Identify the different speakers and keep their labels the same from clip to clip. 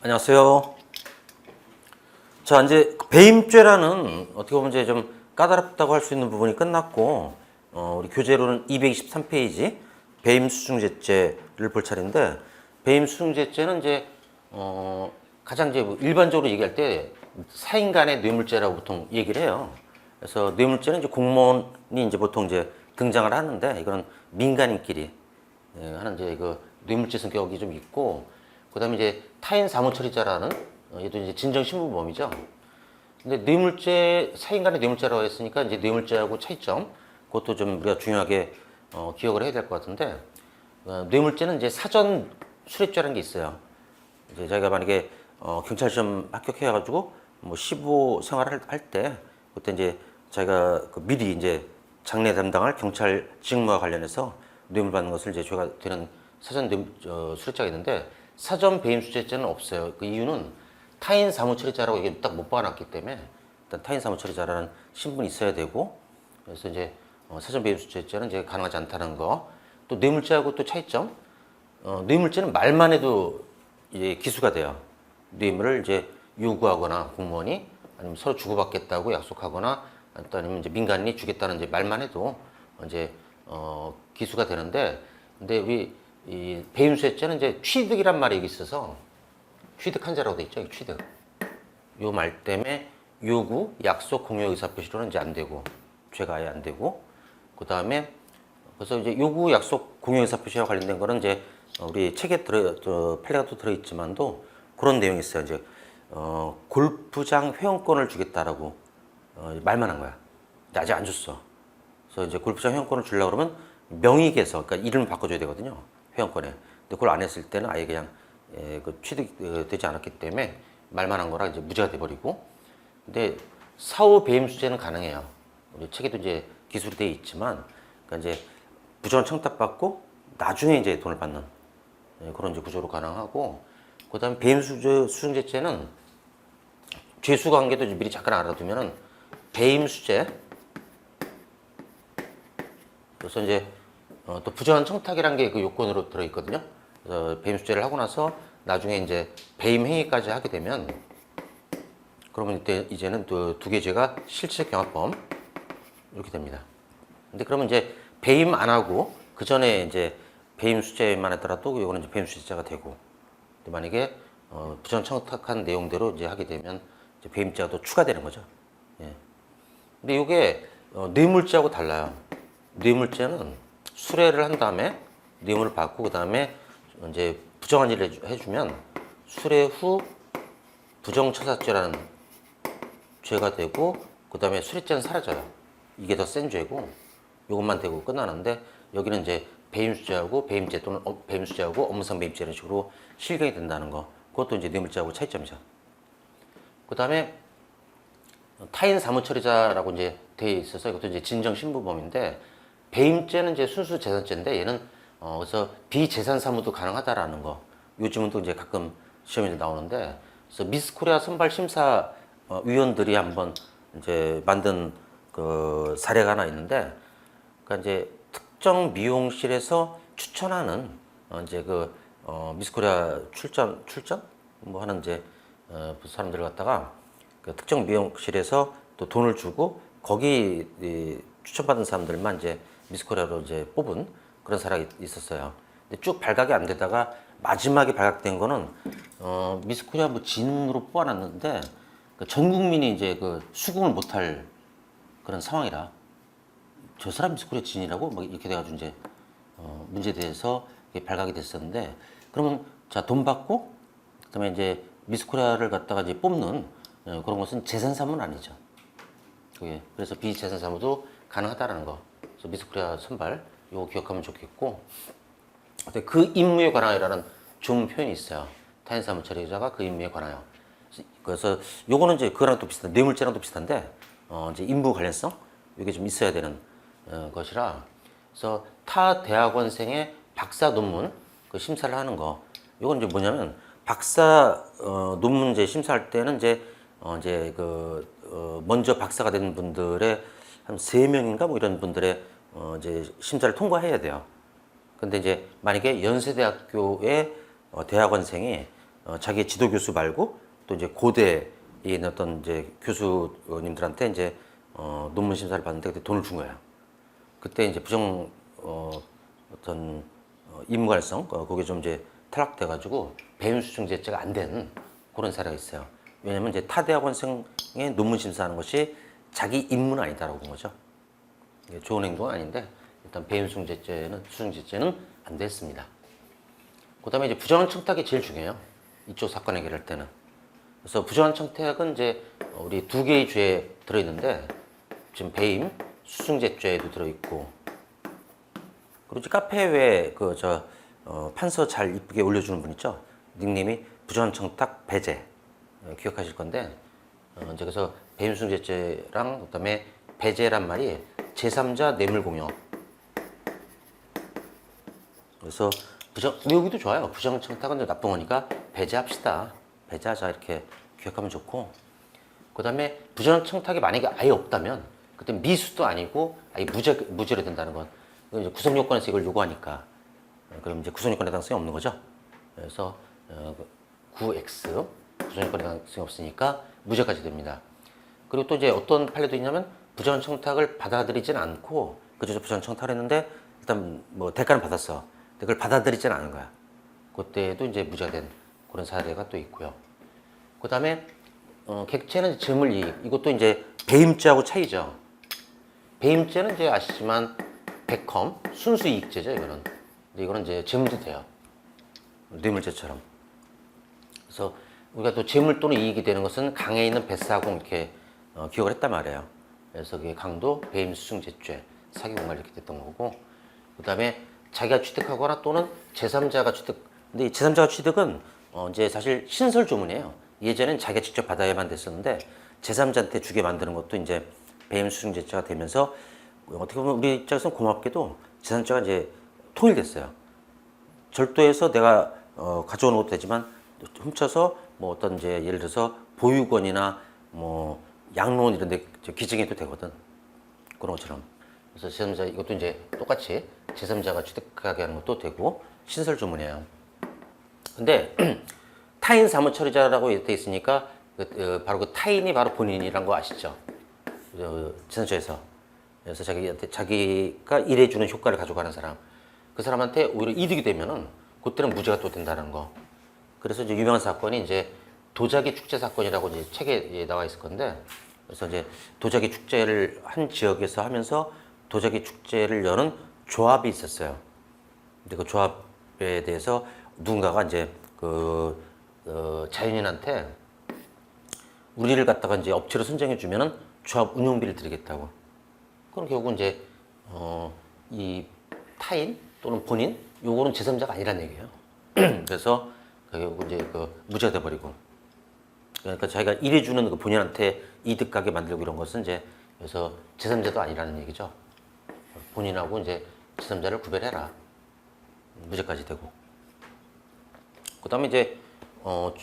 Speaker 1: 안녕하세요. 자, 이제 배임죄라는 어떻게 보면 이제 좀 까다롭다고 할 수 있는 부분이 끝났고, 우리 교재로는 223페이지 배임수중죄죄를 볼 차례인데, 배임수중죄죄는 이제 가장 이제 일반적으로 얘기할 때 사인 간의 뇌물죄라고 보통 얘기를 해요. 그래서 뇌물죄는 이제 공무원이 이제 보통 이제 등장을 하는데, 이거는 민간인끼리 하는 이제 그 뇌물죄 성격이 좀 있고, 그다음에 이제 타인 사무처리자라는 얘도 이제 진정신문범이죠. 근데 뇌물죄 사인 간의 뇌물죄라고 했으니까 이제 뇌물죄하고 차이점 그것도 좀 우리가 중요하게 기억을 해야 될 것 같은데, 뇌물죄는 이제 사전 수뢰죄라는 게 있어요. 이제 자기가 만약에 경찰 시험 합격해가지고 뭐 시보 생활을 할 때 그때 이제 자기가 그 미리 이제 장례 담당할 경찰 직무와 관련해서 뇌물 받는 것을 이제 죄가 되는 사전 수뢰죄가 있는데, 사전 배임수재죄는 없어요. 그 이유는 타인 사무처리자라고 이게 딱 못 박아놨기 때문에 일단 타인 사무처리자라는 신분이 있어야 되고, 그래서 이제 사전 배임수재죄는 이제 가능하지 않다는 거. 또 뇌물죄하고 또 차이점. 뇌물죄는 말만 해도 이제 기수가 돼요. 뇌물을 이제 요구하거나 공무원이 아니면 서로 주고받겠다고 약속하거나 또 아니면 이제 민간인이 주겠다는 이제 말만 해도 이제 기수가 되는데, 근데 우리 이 배임수재죄는 이제 취득이란 말이 여기 있어서 취득한 자라고 돼 있죠. 취득. 요 말 때문에 요구, 약속, 공여, 의사표시로는 이제 안 되고, 죄가 아예 안 되고, 그 다음에 그래서 이제 요구, 약속, 공여, 의사표시와 관련된 거는 이제 우리 책에 판례가 또 들어있지만도 그런 내용이 있어요. 이제 골프장 회원권을 주겠다라고 말만 한 거야. 근데 아직 안 줬어. 그래서 이제 골프장 회원권을 주려고 그러면 명의계서, 그러니까 이름을 바꿔줘야 되거든요. 회원권에. 근데 그걸 안 했을 때는 아예 그냥 그 취득되지 않았기 때문에 말만 한 거라 이제 무죄가 돼버리고. 근데 사후 배임수재는 가능해요. 우리 책에도 이제 기술이 돼 있지만, 그러니까 이제 부정한 청탁받고 나중에 이제 돈을 받는 그런 이제 구조로 가능하고, 그다음에 배임수중죄죄는 죄수 관계도 미리 잠깐 알아두면은 배임수재, 그래서 이제 또 부정한 청탁이라는 게 그 요건으로 들어있거든요. 그래서 배임수재를 하고 나서 나중에 이제 배임 행위까지 하게 되면, 그러면 이때 이제는 또 두 개 죄가 실체경합범 이렇게 됩니다. 근데 그러면 이제 배임 안 하고 그 전에 이제 배임수재만 하더라도 이거는 이제 배임수재자가 되고, 근데 만약에 부정한 청탁한 내용대로 이제 하게 되면 이제 배임죄가 또 추가되는 거죠. 예. 근데 이게 뇌물죄하고 달라요. 뇌물죄는 수뢰를 한 다음에 뇌물을 받고 그 다음에 이제 부정한 일을 해주면 수뢰 후 부정처사죄라는 죄가 되고, 그 다음에 수뢰죄는 사라져요. 이게 더 센 죄고 이것만 되고 끝나는데, 여기는 이제 배임수재하고 배임죄 또는 배임수재하고 업무상 배임죄 이런 식으로 실경이 된다는 거. 그것도 이제 뇌물죄하고 차이점이죠. 그 다음에 타인 사무처리자라고 이제 돼 있어서 이것도 이제 진정신부범인데, 배임죄는 이제 순수 재산죄인데 얘는 그래서 비재산 사무도 가능하다라는 거. 요즘은 또 이제 가끔 시험에 나오는데, 그래서 미스코리아 선발 심사 위원들이 한번 이제 만든 그 사례가 하나 있는데, 그러니까 이제 특정 미용실에서 추천하는 이제 그 미스코리아 출전 뭐 하는 이제 사람들 갖다가 그 특정 미용실에서 또 돈을 주고 거기 추천받은 사람들만 이제 미스코리아로 이제 뽑은 그런 사례가 있었어요. 근데 쭉 발각이 안 되다가 마지막에 발각된 거는 미스코리아 뭐 진으로 뽑아놨는데 전 국민이 이제 그 수긍을 못할 그런 상황이라, 저 사람 미스코리아 진이라고 막 이렇게 돼가지고 이제 문제에 대해서 발각이 됐었는데, 그러면 자 돈 받고 그다음에 이제 미스코리아를 갖다가 이제 뽑는 그런 것은 재산 사무는 아니죠. 그게 그래서 비재산 사무도 가능하다라는 거. 그래서 미스코리아 선발 이거 기억하면 좋겠고, 그 임무에 관하여라는 좋은 표현이 있어요. 타인 사무 처리자가 그 임무에 관하여. 그래서 요거는 이제 그거랑 또 비슷한, 뇌물죄랑 또 비슷한데 이제 임무 관련성 이게 좀 있어야 되는 것이라, 그래서 타 대학원생의 박사 논문 그 심사를 하는 거. 요건 이제 뭐냐면 박사 논문 이제 심사할 때는 이제 먼저 박사가 된 분들의 한 3명인가 뭐 이런 분들의 이제 심사를 통과해야 돼요. 근데 이제 만약에 연세대학교의 대학원생이 자기 지도 교수 말고 또 이제 고대에 있는 어떤 이제 교수님들한테 이제 논문 심사를 받는데 그때 돈을 준 거예요. 그때 이제 어떤 임무활성 그게 좀 이제 타락돼가지고 배임 수중제죄가 안 된 그런 사례가 있어요. 왜냐면 이제 타 대학원생의 논문 심사하는 것이 자기 임무는 아니다라고 본 거죠. 이게 좋은 행동은 아닌데 일단 배임 수중제죄는 안 됐습니다. 그다음에 이제 부정한 청탁이 제일 중요해요. 이쪽 사건 해결할 때는. 그래서 부정한 청탁은 이제 우리 두 개의 죄에 들어있는데 지금 배임 수중제죄에도 들어있고 그리고 이제 카페에 왜 판서 잘 이쁘게 올려주는 분 있죠? 닉네임이 부정한 청탁 배제 기억하실 건데 이제 그래서 배임 수중제죄랑 그다음에 배제란 말이 제3자 뇌물공여. 그래서 여기도 좋아요. 부정 청탁은 나쁜 거니까 배제합시다. 배제하자 이렇게 기억하면 좋고 그다음에 부정 청탁이 만약에 아예 없다면 그때 미수도 아니고 아예 무죄로 된다는 건 이건 이제 구성 요건에서 이걸 요구하니까 그럼 이제 구성 요건 해당성이 없는 거죠. 그래서 9X 구성 요건 해당성이 없으니까 무죄까지 됩니다. 그리고 또 이제 어떤 판례도 있냐면 부정 청탁을 받아들이진 않고 그저 부정 청탁을 했는데 일단 뭐 대가는 받았어. 그걸 받아들이진 않은 거야. 그때도 이제 무죄가 된 그런 사례가 또 있고요. 그 다음에 객체는 재물이익. 이것도 이제 배임죄하고 차이죠. 배임죄는 이제 아시지만 백컴 순수이익죄죠. 이거는. 근데 이거는 이제 재물도 돼요. 뇌물죄처럼. 그래서 우리가 또 재물 또는 이익이 되는 것은 강에 있는 뱃사공 이렇게 기억을 했단 말이에요. 그래서 그게 강도 배임 수중제죄 사기공갈 이렇게 됐던 거고. 그 다음에 자기가 취득하거나 또는 제3자가 취득. 근데 이 제3자가 취득은 이제 사실 신설 조문이에요. 예전엔 자기가 직접 받아야만 됐었는데 제3자한테 주게 만드는 것도 이제 배임 수중제죄가 되면서 어떻게 보면 우리 입장에서는 고맙게도 제3자가 이제 통일됐어요. 절도해서 내가 가져오는 것도 되지만 훔쳐서 뭐 어떤 이제 예를 들어서 보유권이나 뭐 양로원 이런 데 기증해도 되거든. 그런 것처럼. 그래서 제3자 이것도 이제 똑같이 제3자가 취득하게 하는 것도 되고 신설 조문이에요. 근데 타인 사무 처리자라고 돼 있으니까 바로 그 타인이 바로 본인이란 거 아시죠? 제3자에서. 그래서 자기가 일해주는 효과를 가져가는 사람. 그 사람한테 오히려 이득이 되면은 그때는 무죄가 또 된다는 거. 그래서 이제 유명한 사건이 이제 도자기 축제 사건이라고 이제 책에 나와 있을 건데 그래서 이제 도자기 축제를 한 지역에서 하면서 도자기 축제를 여는 조합이 있었어요. 근데 그 조합에 대해서 누군가가 이제 자연인한테 우리를 갖다가 이제 업체로 선정해 주면은 조합 운영비를 드리겠다고. 그럼 결국 이제 이 타인 또는 본인 요거는 제3자가 아니란 얘기예요. 그래서 결국 이제 무죄가 돼 버리고. 그러니까 자기가 일해주는 그 본인한테 이득 가게 만들고 이런 것은 이제 그래서 제3자도 아니라는 얘기죠. 본인하고 이제 제3자를 구별해라. 무죄까지 되고. 그 다음에 이제,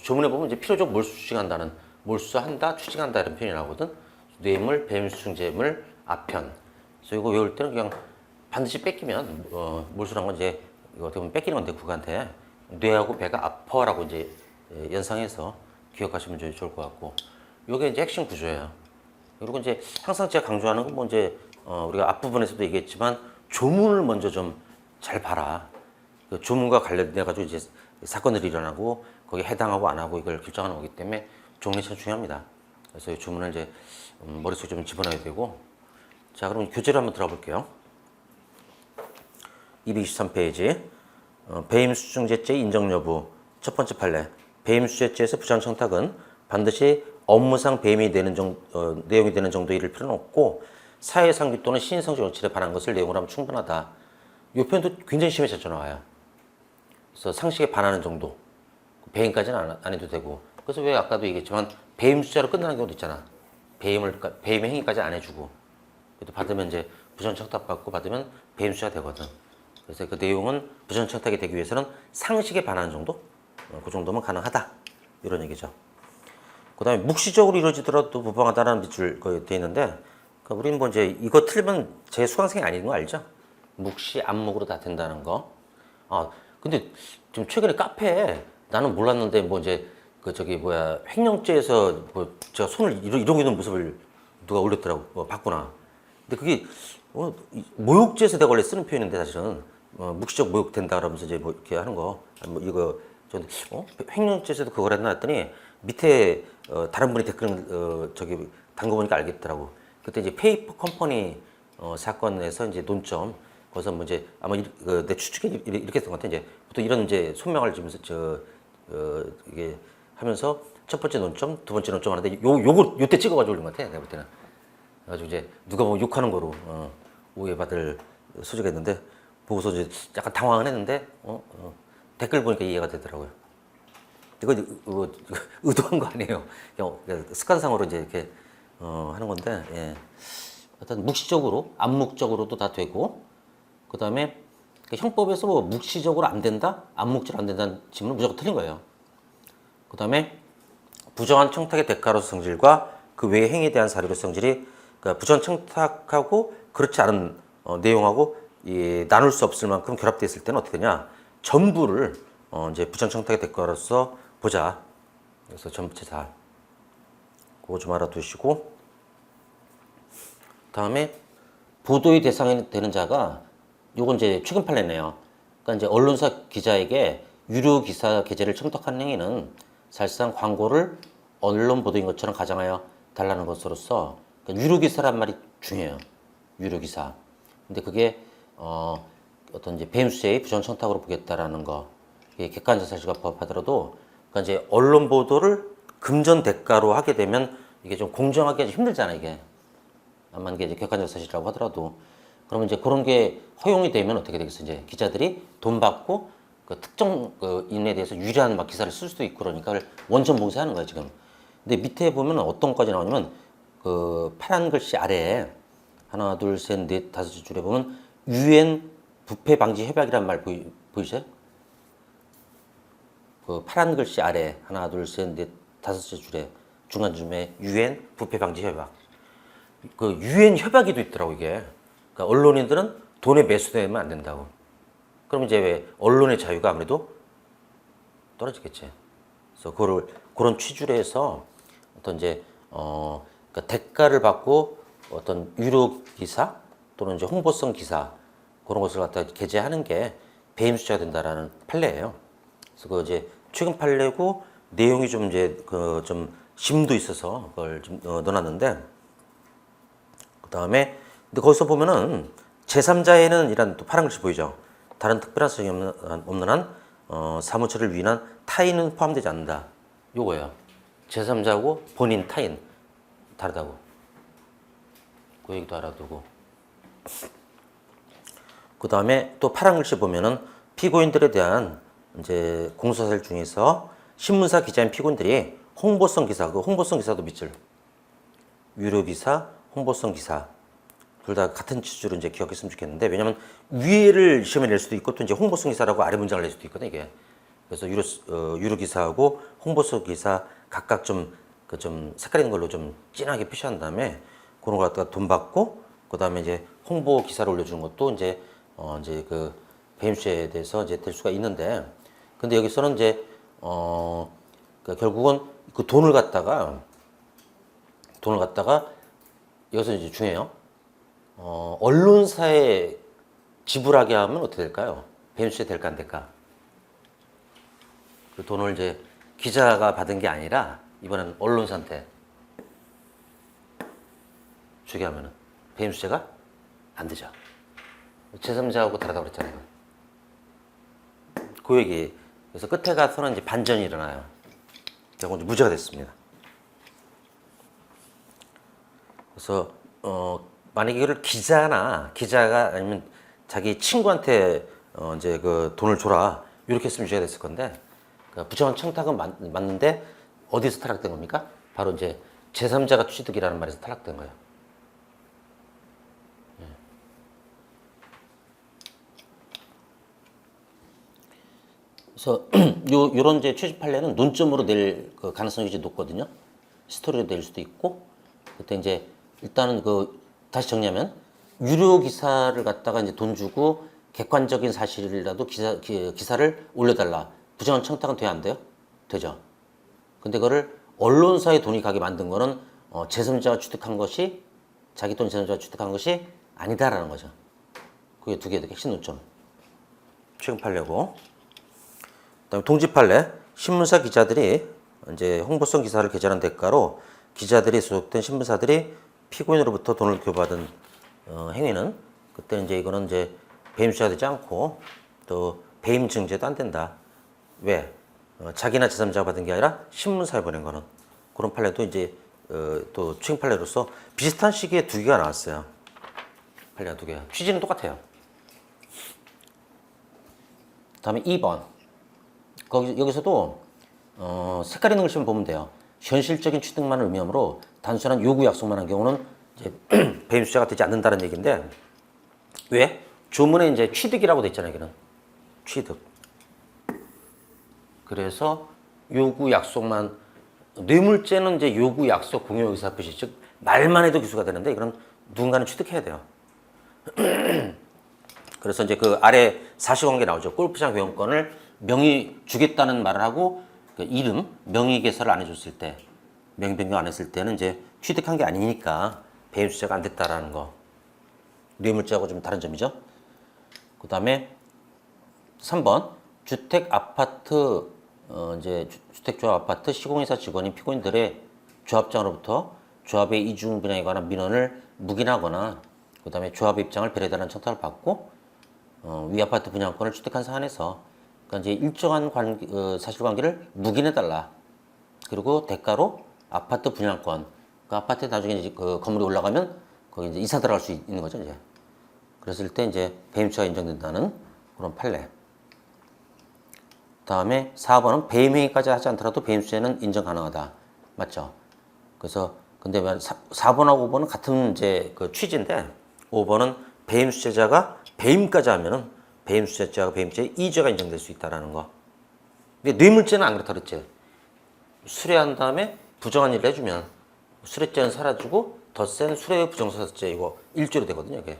Speaker 1: 조문에 보면 이제 필요적 몰수 추징한다는, 몰수한다, 추징한다 이런 표현이 나오거든. 뇌물, 배임수중재물, 아편. 그래서 이거 외울 때는 그냥 반드시 뺏기면, 몰수란 건 이제, 이거 어떻게 보면 뺏기는 건데, 국가한테. 뇌하고 배가 아퍼라고 이제 연상해서 기억하시면 좋을 것 같고. 요게 이제 핵심 구조예요. 그리고 이제 항상 제가 강조하는 건 뭐 이제, 우리가 앞부분에서도 얘기했지만 조문을 먼저 좀 잘 봐라. 그 조문과 관련돼 가지고 이제 사건들이 일어나고 거기에 해당하고 안 하고 이걸 결정하는 거기 때문에 조문이 참 중요합니다. 그래서 이 조문을 이제 머릿속에 좀 집어넣어야 되고. 자, 그럼 교재를 한번 들어볼게요. 223페이지. 배임수중제죄 인정 여부. 첫 번째 판례. 배임수중제죄에서 부정 청탁은 반드시 업무상 배임이 되는 내용이 되는 정도에 이를 필요는 없고 사회상규 또는 신인성적 원칙에 반한 것을 내용으로 하면 충분하다. 이 표현도 굉장히 심해 자주 나와요. 그래서 상식에 반하는 정도. 배임까지는 안 해도 되고. 그래서 왜 아까도 얘기했지만 배임 숫자로 끝나는 경우도 있잖아. 배임 행위까지 안 해주고. 그래도 받으면 이제 부정 청탁 받고 받으면 배임 숫자가 되거든. 그래서 그 내용은 부정 청탁이 되기 위해서는 상식에 반하는 정도? 그 정도면 가능하다. 이런 얘기죠. 그 다음에 묵시적으로 이루어지더라도 부당하다라는 밑줄 돼 있는데, 그러니까 우리는 뭐 이제 이거 틀리면 제 수강생이 아닌 거 알죠? 묵시, 안묵으로 다 된다는 거. 근데 좀 최근에 카페에 나는 몰랐는데 뭐 이제 그 저기 뭐야 횡령죄에서 뭐 제가 손을 이러고 있는 모습을 누가 올렸더라고. 봤구나. 근데 그게 모욕죄에서 내가 원래 쓰는 표현인데 사실은 묵시적 모욕된다 그러면서 이제 뭐 이렇게 하는 거. 아니 뭐 이거 저 횡령죄에서도 그걸 했나 했더니 밑에 다른 분이 댓글 저기 담궈 보니까 알겠더라고. 그때 이제 페이퍼 컴퍼니 사건에서 이제 논점 거기서 뭐 이제 아마 내 추측이 이렇게 했던 것 같아. 이제 보통 이런 이제 손명을 지면서 이게 하면서 첫 번째 논점, 두 번째 논점 하는데 요때 찍어가지고 올린 것 같아. 내가 볼 때는. 그래가지고 이제 누가 뭐 욕하는 거로 오해받을 소지가 있는데 보고서 이제 약간 당황은 했는데 댓글 보니까 이해가 되더라고요. 이거 의도한 거 아니에요. 그냥 습관상으로 이제 이렇게 하는 건데, 예. 하여튼 묵시적으로, 암묵적으로도 다 되고, 그 다음에 형법에서 뭐 묵시적으로 안 된다, 암묵적으로 안 된다는 질문은 무조건 틀린 거예요. 그 다음에 부정한 청탁의 대가로서 성질과 그 외의 행위에 대한 사료로서 성질이 그러니까 부정한 청탁하고 그렇지 않은 내용하고 나눌 수 없을 만큼 결합되어 있을 때는 어떻게 되냐? 전부를 이제 부정한 청탁의 대가로서 보자. 그래서 전부채 다 그거 좀 알아두시고 다음에 보도의 대상이 되는 자가 요건 이제 최근 판례네요. 그러니까 이제 언론사 기자에게 유료 기사 게재를 청탁하는 행위는 사실상 광고를 언론 보도인 것처럼 가정하여 달라는 것으로서 그러니까 유료 기사란 말이 중요해요. 유료 기사. 근데 그게 어떤 이제 배임수재의 부정 청탁으로 보겠다라는 거. 이게 객관적 사실과 부합하더라도 그러니까 이제 언론 보도를 금전 대가로 하게 되면 이게 좀 공정하게 하기 힘들잖아 이게. 아마 이게 이제 객관적 사실이라고 하더라도 그러면 이제 그런 게 허용이 되면 어떻게 되겠어? 이제 기자들이 돈 받고 그 특정 인에 대해서 유리한 막 기사를 쓸 수도 있고 그러니까 그걸 원천 봉쇄하는 거야 지금. 근데 밑에 보면 어떤 것까지 나오냐면 그 파란 글씨 아래에 하나 둘 셋 넷 다섯 줄에 보면 UN 부패 방지 협약이란 말 보이세요? 그 파란 글씨 아래 하나 둘 셋 넷 다섯 줄에 중간쯤에 UN 부패 방지 협약. 그 UN 협약이도 있더라고 이게. 그러니까 언론인들은 돈에 매수되면 안 된다고. 그럼 이제 왜 언론의 자유가 아무래도 떨어지겠지. 그래서 그런 취지로 해서 어떤 이제 그러니까 대가를 받고 어떤 유료 기사 또는 이제 홍보성 기사 그런 것을 갖다 게재하는 게 배임수재가 된다라는 판례예요. 그래서 그 이제 최근 판례고 내용이 좀 이제 그 좀 심도 있어서 그걸 좀 넣어놨는데 그 다음에 근데 거기서 보면은 제3자에는 이란 또 파란 글씨 보이죠? 다른 특별한 사정이 없는 한 사무처를 위한 타인은 포함되지 않는다. 요거예요. 제3자고 본인 타인 다르다고. 그 얘기도 알아두고. 그 다음에 또 파란 글씨 보면은 피고인들에 대한 이제 공소사실 중에서 신문사 기자인 피고인들이 홍보성 기사, 그 홍보성 기사도 밑줄. 유료 기사, 홍보성 기사. 둘 다 같은 취지로 이제 기억했으면 좋겠는데 왜냐면 위에를 시험에 낼 수도 있고 또 이제 홍보성 기사라고 아래 문장을 낼 수도 있거든 이게. 그래서 유료 기사하고 홍보성 기사 각각 좀 색깔 있는 걸로 좀 진하게 표시한 다음에 그런 거 갖다가 돈 받고 그다음에 이제 홍보 기사를 올려주는 것도 이제 이제 그 배임수재에 대해서 이제 될 수가 있는데 근데 여기서는 이제 그러니까 결국은 그 돈을 갖다가 여기서 이제 중요해요. 언론사에 지불하게 하면 어떻게 될까요? 배임수재 될까 안 될까? 그 돈을 이제 기자가 받은 게 아니라 이번엔 언론사한테 주게 하면은 배임수재가 안 되죠. 제3자하고 다르다고 그랬잖아요. 그 얘기. 그래서 끝에 가서는 이제 반전이 일어나요. 결국 이제 무죄가 됐습니다. 그래서 만약에 이걸 기자가 아니면 자기 친구한테 이제 그 돈을 줘라 이렇게 했으면 유죄가 됐을 건데 그러니까 부정한 청탁은 맞는데 어디서 탈락된 겁니까? 바로 이제 제3자가 취득이라는 말에서 탈락된 거예요. 그래서 요런 이제 최종 판례는 논점으로 낼 그 가능성이 이제 높거든요. 스토리로 낼 수도 있고 그때 이제 일단은 다시 정리하면 유료 기사를 갖다가 이제 돈 주고 객관적인 사실이라도 기사를 올려달라 부정한 청탁은 돼야 안 돼요? 되죠. 근데 그거를 언론사에 돈이 가게 만든 거는 제3자가 취득한 것이 자기 돈 제3자가 취득한 것이 아니다라는 거죠. 그게 두 개의 핵심 논점. 최근 판례고. 그다음에 동지 판례. 신문사 기자들이 이제 홍보성 기사를 게재하는 대가로 기자들이 소속된 신문사들이 피고인으로부터 돈을 교부받은 행위는 그때는 이제 이거는 이제 배임죄가 되지 않고 또 배임 증제도 안 된다. 왜? 자기나 제3자가 받은 게 아니라 신문사에 보낸 거는 그런 판례도 이제 또 최근 판례로서 비슷한 시기에 두 개가 나왔어요. 판례가 두 개야. 취지는 똑같아요. 다음에 2번. 여기서도 색깔 있는 글씨만 보면 돼요. 현실적인 취득만을 의미하므로 단순한 요구 약속만 한 경우는 이제 배임수재가 되지 않는다는 얘기인데 왜? 조문에 이제 취득이라고 돼 있잖아요. 여기는 취득. 그래서 요구 약속만 뇌물죄는 이제 요구 약속 공유 의사 표시 즉 말만 해도 기소가 되는데 이건 누군가는 취득해야 돼요. 그래서 이제 그 아래 사실관계 나오죠. 골프장 회원권을 명의 주겠다는 말을 하고 그 이름 명의 개설을 안 해줬을 때 명의 변경 안 했을 때는 이제 취득한 게 아니니까 배임수재가 안 됐다라는 거. 뇌물죄하고 좀 다른 점이죠. 그 다음에 3번 주택 아파트 이제 주택조합 아파트 시공회사 직원인 피고인들의 조합장으로부터 조합의 이중 분양에 관한 민원을 묵인하거나 그 다음에 조합의 입장을 배려해달라는 청탁을 받고 위 아파트 분양권을 취득한 사안에서 그러니까 이제 일정한 사실관계를 묵인해달라. 그리고 대가로 아파트 분양권. 그 아파트에 나중에 이제 그 건물이 올라가면 거기 이제 이사 들어갈 수 있는 거죠, 이제. 그랬을 때 이제 배임죄가 인정된다는 그런 판례. 다음에 4번은 배임행위까지 하지 않더라도 배임수재는 인정 가능하다. 맞죠? 그래서 근데 4번하고 5번은 같은 이제 그 취지인데 5번은 배임수재자가 배임까지 하면은 배임수재자가 배임죄 이죄가 인정될 수 있다라는 거. 근데 뇌물죄는 안 그렇다 그랬지. 수뢰한 다음에 부정한 일을 해주면 수뢰죄는 사라지고 더 센 수뢰 부정사죄 이거 1죄로 되거든요. 이게.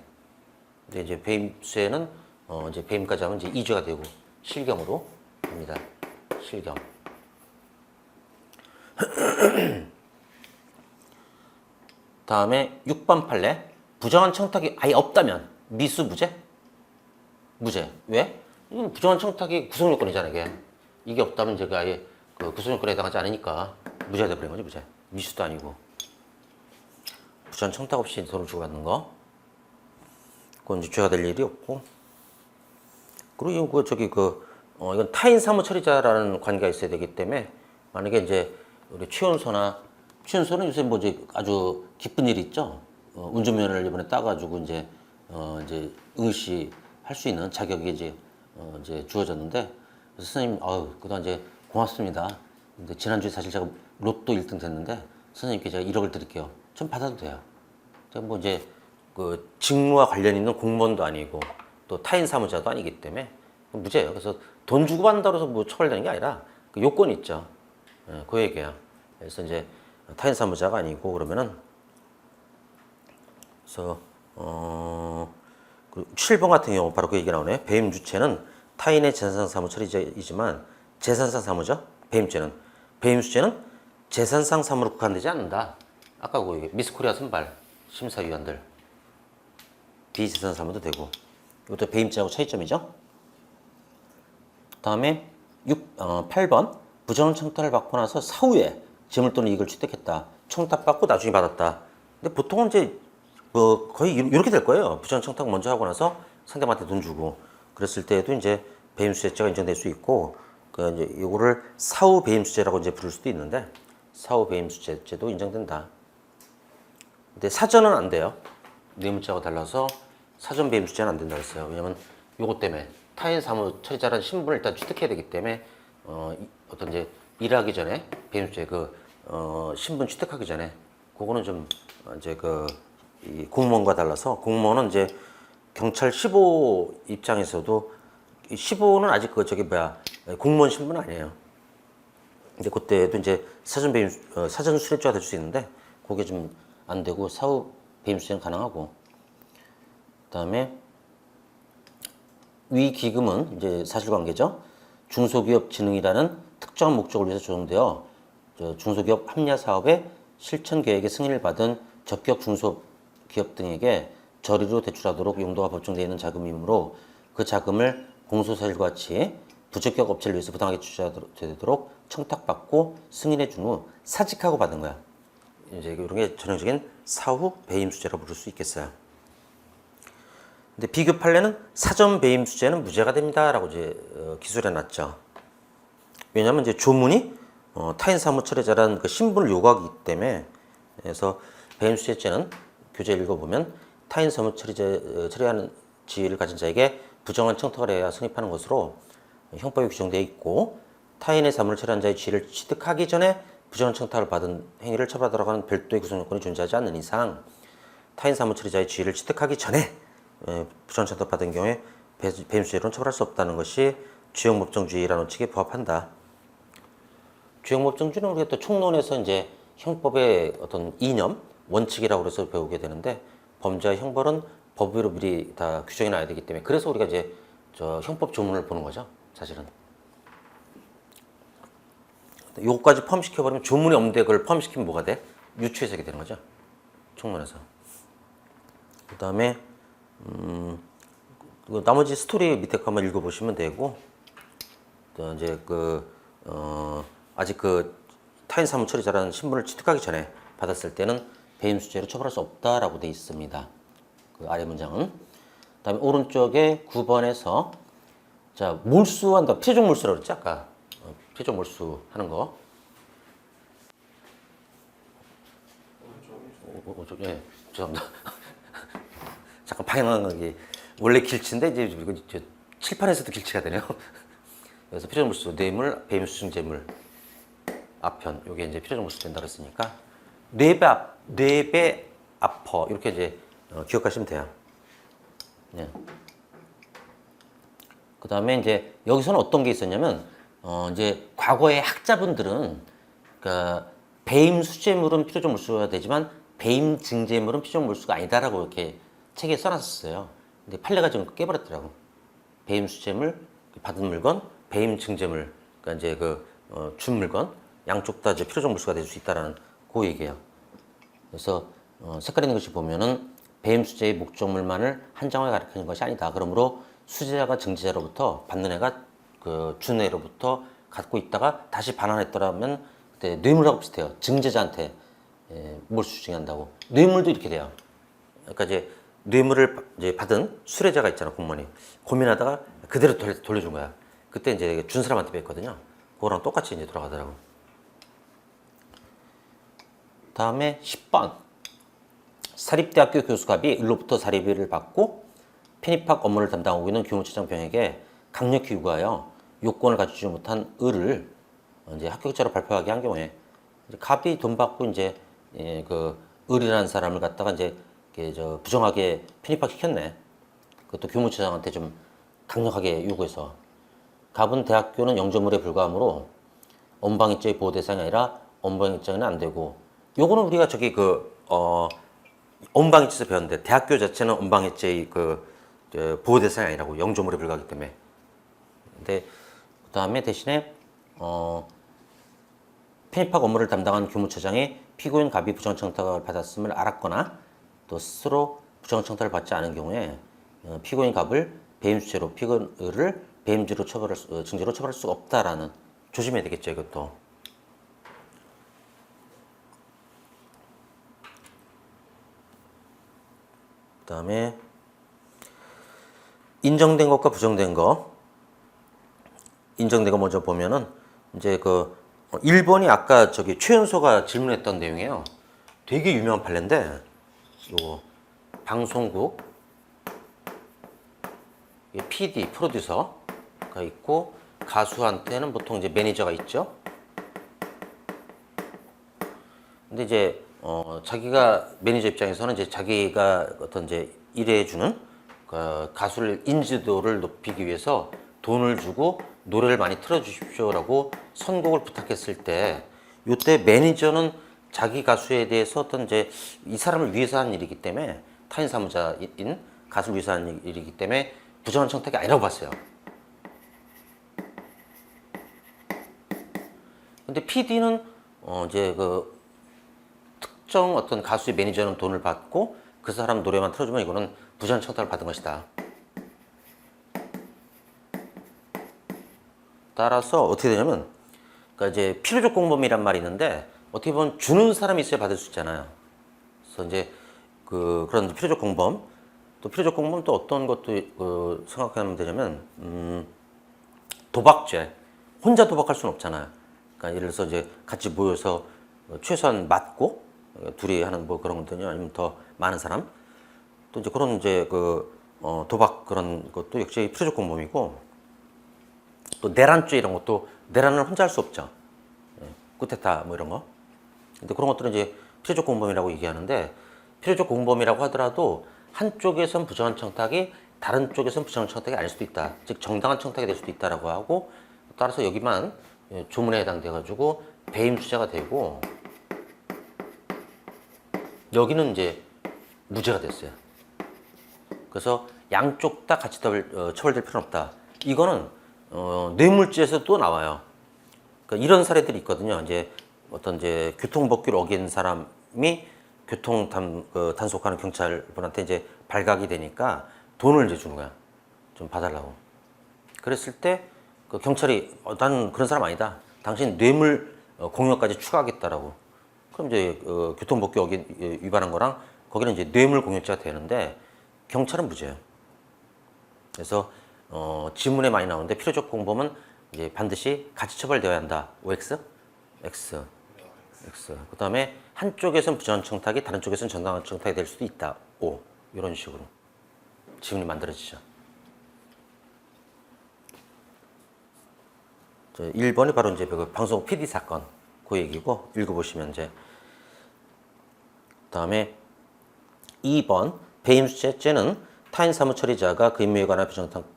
Speaker 1: 근데 이제 배임수재는 이제 배임까지 하면 이제 2죄가 되고 실경으로 됩니다. 실경. 다음에 6번 판례. 부정한 청탁이 아예 없다면 미수 무죄? 무죄. 왜? 이건 부정한 청탁이 구성요건이잖아요. 이게 없다면 제가 아예 그 구성요건에 해당하지 않으니까 무죄가 돼버린 거죠. 무죄. 미수도 아니고. 부정한 청탁 없이 돈을 주고 받는 거. 그건 이제 죄가 될 일이 없고. 그리고 이건 타인 사무 처리자라는 관계가 있어야 되기 때문에 만약에 이제 우리 최연소는 요새 뭐 이제 아주 기쁜 일이 있죠. 운전면허를 이번에 따가지고 이제 응시 할 수 있는 자격이 이제 주어졌는데 선생님 그동안 이제 고맙습니다. 근데 지난주에 사실 제가 로또 1등 됐는데 선생님께 제가 1억을 드릴게요. 좀 받아도 돼요. 제가 뭐 이제 그 직무와 관련 있는 공무원도 아니고 또 타인 사무자도 아니기 때문에 무죄예요. 그래서 돈 주고 받는다고 해서 뭐 처벌되는 게 아니라 그 요건이 있죠. 그 얘기야. 그래서 이제 타인 사무자가 아니고 그러면은 그래서 7번 같은 경우 바로 그 얘기 나오네. 배임 주체는 타인의 재산상 사무 처리자이지만 재산상 사무자 배임죄는 배임수재는 재산상 사무로 국한되지 않는다. 아까 그 미스코리아 선발 심사위원들 비재산 사무도 되고 이것도 배임죄하고 차이점이죠. 다음에 8번 부정 청탁을 받고 나서 사후에 재물 또는 이익을 취득했다. 청탁받고 나중에 받았다. 근데 보통은 이제 뭐 거의 이렇게 될 거예요. 부정 청탁 먼저 하고 나서 상대방한테 돈 주고 그랬을 때에도 이제 배임수재죄가 인정될 수 있고 그 이제 이거를 사후 배임수재라고 이제 부를 수도 있는데 사후 배임수재죄도 인정된다. 근데 사전은 안 돼요. 뇌물죄하고 달라서 사전 배임수재는 안 된다고 했어요. 왜냐면 요것 때문에 타인 사무 처리자라는 신분을 일단 취득해야 되기 때문에 어떤 이제 일하기 전에 배임수재 신분 취득하기 전에 그거는 좀 이제 이 공무원과 달라서 공무원은 이제 경찰 15 입장에서도 15는 아직 공무원 신분 아니에요. 근데 그때도 이제 사전 배임 사전 수뢰죄가 될 수 있는데 그게 좀 안 되고 사후 배임수재는 가능하고. 그다음에 위 기금은 이제 사실관계죠. 중소기업 진흥이라는 특정한 목적을 위해서 조성되어 중소기업 합리화 사업의 실천 계획의 승인을 받은 적격 중소기업 등에게 저리로 대출하도록 용도가 법정되어 있는 자금이므로 그 자금을 공소사실과 같이 부적격 업체를 위해서 부당하게 취하되도록 청탁받고 승인해 준 후 사직하고 받은 거야. 이제 이런 게 전형적인 사후 배임 수재라고 부를 수 있겠어요. 근데 비교 판례는 사전 배임 수재는 무죄가 됩니다라고 이제 기술해 놨죠. 왜냐하면 이제 조문이 타인 사무 처리자라는 그 신분을 요구하기 때문에. 그래서 배임 수재죄는 교재 읽어보면 타인 사무 처리하는 지위를 가진 자에게 부정한 청탁을 해야 성립하는 것으로 형법에 규정되어 있고, 타인의 사무를 처리한 자의 지위를 취득하기 전에 부정한 청탁을 받은 행위를 처벌하도록 하는 별도의 구성 요건이 존재하지 않는 이상 타인 사무 처리자의 지위를 취득하기 전에 부정한 청탁을 받은 경우에 배임 수재로는 처벌할 수 없다는 것이 주형법정주의라는 원칙에 부합한다. 주형법정주의는 우리가 또 총론에서 이제 형법의 어떤 이념, 원칙이라고 해서 배우게 되는데, 범죄와 형벌은 법 위로 미리 다 규정이 나야 되기 때문에, 그래서 우리가 이제 형법 조문을 보는 거죠, 사실은. 요거까지 포함시켜버리면 조문이 없는데 그걸 포함시키면 뭐가 돼? 유추해석이 되는 거죠, 총론에서. 그 다음에 나머지 스토리 밑에 거 한번 읽어보시면 되고, 또 이제 아직 타인 사무 처리자라는 신분을 취득하기 전에 받았을 때는 배임 수재로 처벌할 수 없다라고 되어 있습니다. 그 아래 문장은. 그다음에 오른쪽에 9번에서 자, 몰수한다. 최종 몰수라고 그랬지 아까. 최종 몰수 하는 거. 예, 죄송합니다. 잠깐 방향이 원래 길치인데 이제 칠판에서도 길치가 되네요. 그래서 최종 몰수, 뇌물, 배임 수증 재물 앞편, 요게 이제 최종 몰수 된다 그랬으니까 뇌배 아퍼 이렇게 이제 기억하시면 돼요. 예. 그 다음에 이제 여기서는 어떤 게 있었냐면, 이제 과거의 학자분들은, 그러니까 배임 수재물은 필요적 몰수가 되지만 배임 증재물은 필요적 몰수가 아니다라고 이렇게 책에 써놨었어요. 근데 판례가 좀 깨버렸더라고. 배임 수재물, 받은 물건, 배임 증재물, 그러니까 이제 준 물건, 양쪽 다 이제 필요적 몰수가 될 수 있다라는 그 얘기예요. 그래서 색깔 있는 것이 보면은 배임 수재의 목적물만을 한정하게 가리키는 것이 아니다. 그러므로 수재자가 증재자로부터 받는 애가 준 애로부터 갖고 있다가 다시 반환했더라면 그때 뇌물하고 비슷해요. 증재자한테 몰수 증여한다고. 뇌물도 이렇게 돼요. 그러니까 이제 뇌물을 이제 받은 수뢰자가 있잖아, 공무원이. 고민하다가 그대로 돌려준 거야. 그때 이제 준 사람한테 뺐거든요. 그거랑 똑같이 이제 돌아가더라고. 다음에 10번. 사립대학교 교수갑이 을로부터 사립비를 받고 편입학 업무를 담당하고 있는 교무처장 병에게 강력히 요구하여 요건을 갖추지 못한 을을 이제 합격자로 발표하게 한 경우에, 갑이 돈 받고 이제 을이라는 사람을 갖다가 이제 부정하게 편입학 시켰네. 그것도 교무처장한테 좀 강력하게 요구해서. 갑은 대학교는 영조물에 불과하므로 언방일자의 보호 대상이 아니라 언방일자는 안 되고, 요거는 우리가 언방일자에서 배웠는데, 대학교 자체는 언방일자의 보호 대상이 아니라고, 영조물에 불과하기 때문에. 근데 그 다음에 대신에 편입학 업무를 담당한 교무처장이 피고인 갑이 부정 청탁을 받았음을 알았거나 또 스스로 부정 청탁을 받지 않은 경우에 피고인 갑을 배임수재로, 피고인 을을 배임죄로 증죄로 처벌할 수가 없다라는, 조심해야 되겠죠, 이것도. 그 다음에 인정된 것과 부정된 거. 인정된 거 먼저 보면은, 이제 1번이 아까 최연소가 질문했던 내용이에요. 되게 유명한 판례인데, 요거 방송국 PD, 프로듀서가 있고, 가수한테는 보통 이제 매니저가 있죠. 근데 이제 자기가 매니저 입장에서는 이제 자기가 어떤 이제 일해주는 가수를 인지도를 높이기 위해서 돈을 주고 노래를 많이 틀어주십시오라고 선곡을 부탁했을 때, 이때 매니저는 자기 가수에 대해서 어떤 이제 이 사람을 위해서 하는 일이기 때문에, 타인 사무자인 가수를 위해서 하는 일이기 때문에 부정한 청탁이 아니라고 봤어요. 근데 PD는 이제 그 특정 어떤 가수의 매니저는 돈을 받고 그 사람 노래만 틀어주면 이거는 부전 청탁을 받은 것이다. 따라서 어떻게 되냐면, 그러니까 이제 필요적 공범이란 말이 있는데 어떻게 보면 주는 사람이 있어야 받을 수 있잖아요. 그래서 이제 그런 필요적 공범, 또 필요적 공범 또 어떤 것도 생각하면 되냐면 도박죄. 혼자 도박할 수는 없잖아요. 그러니까 예를 들어서 이제 같이 모여서 최소한 맞고 둘이 하는 뭐 그런 거든요. 아니면 더 많은 사람. 또 이제 그런 이제 도박 그런 것도 역시 필요적 공범이고, 또 내란죄 이런 것도 내란을 혼자 할 수 없죠. 쿠데타 뭐 이런 거. 근데 그런 것들은 이제 필요적 공범이라고 얘기하는데, 필요적 공범이라고 하더라도 한쪽에선 부정한 청탁이 다른 쪽에선 부정한 청탁이 아닐 수도 있다. 즉 정당한 청탁이 될 수도 있다라고 하고, 따라서 여기만 조문에 해당돼 가지고 배임 수재가 되고, 여기는 이제 무죄가 됐어요. 그래서 양쪽 다 같이 처벌될 필요는 없다. 이거는 뇌물죄에서 또 나와요. 그러니까 이런 사례들이 있거든요. 이제 어떤 이제 교통법규를 어긴 사람이 교통 단속하는 경찰분한테 이제 발각이 되니까 돈을 이제 주는 거야. 좀 봐달라고. 그랬을 때 그 경찰이 난 그런 사람 아니다. 당신 뇌물 공여까지 추가하겠다라고. 그럼 이제 교통법규 위반한 거랑 거기는 이제 뇌물 공여죄가 되는데 경찰은 무죄예요. 그래서 지문에 많이 나오는데 필요적 공범은 이제 반드시 같이 처벌되어야 한다. OX? X. X. 그 다음에 한쪽에선 부정한 청탁이 다른 쪽에선 정당한 청탁이 될 수도 있다. O. 이런 식으로 지문이 만들어지죠. 1번이 바로 이제 그 방송 PD 사건 그 얘기고, 읽어보시면 이제 그다음에 2번 배임수재죄는 타인 사무처리자가 그 임무에 관한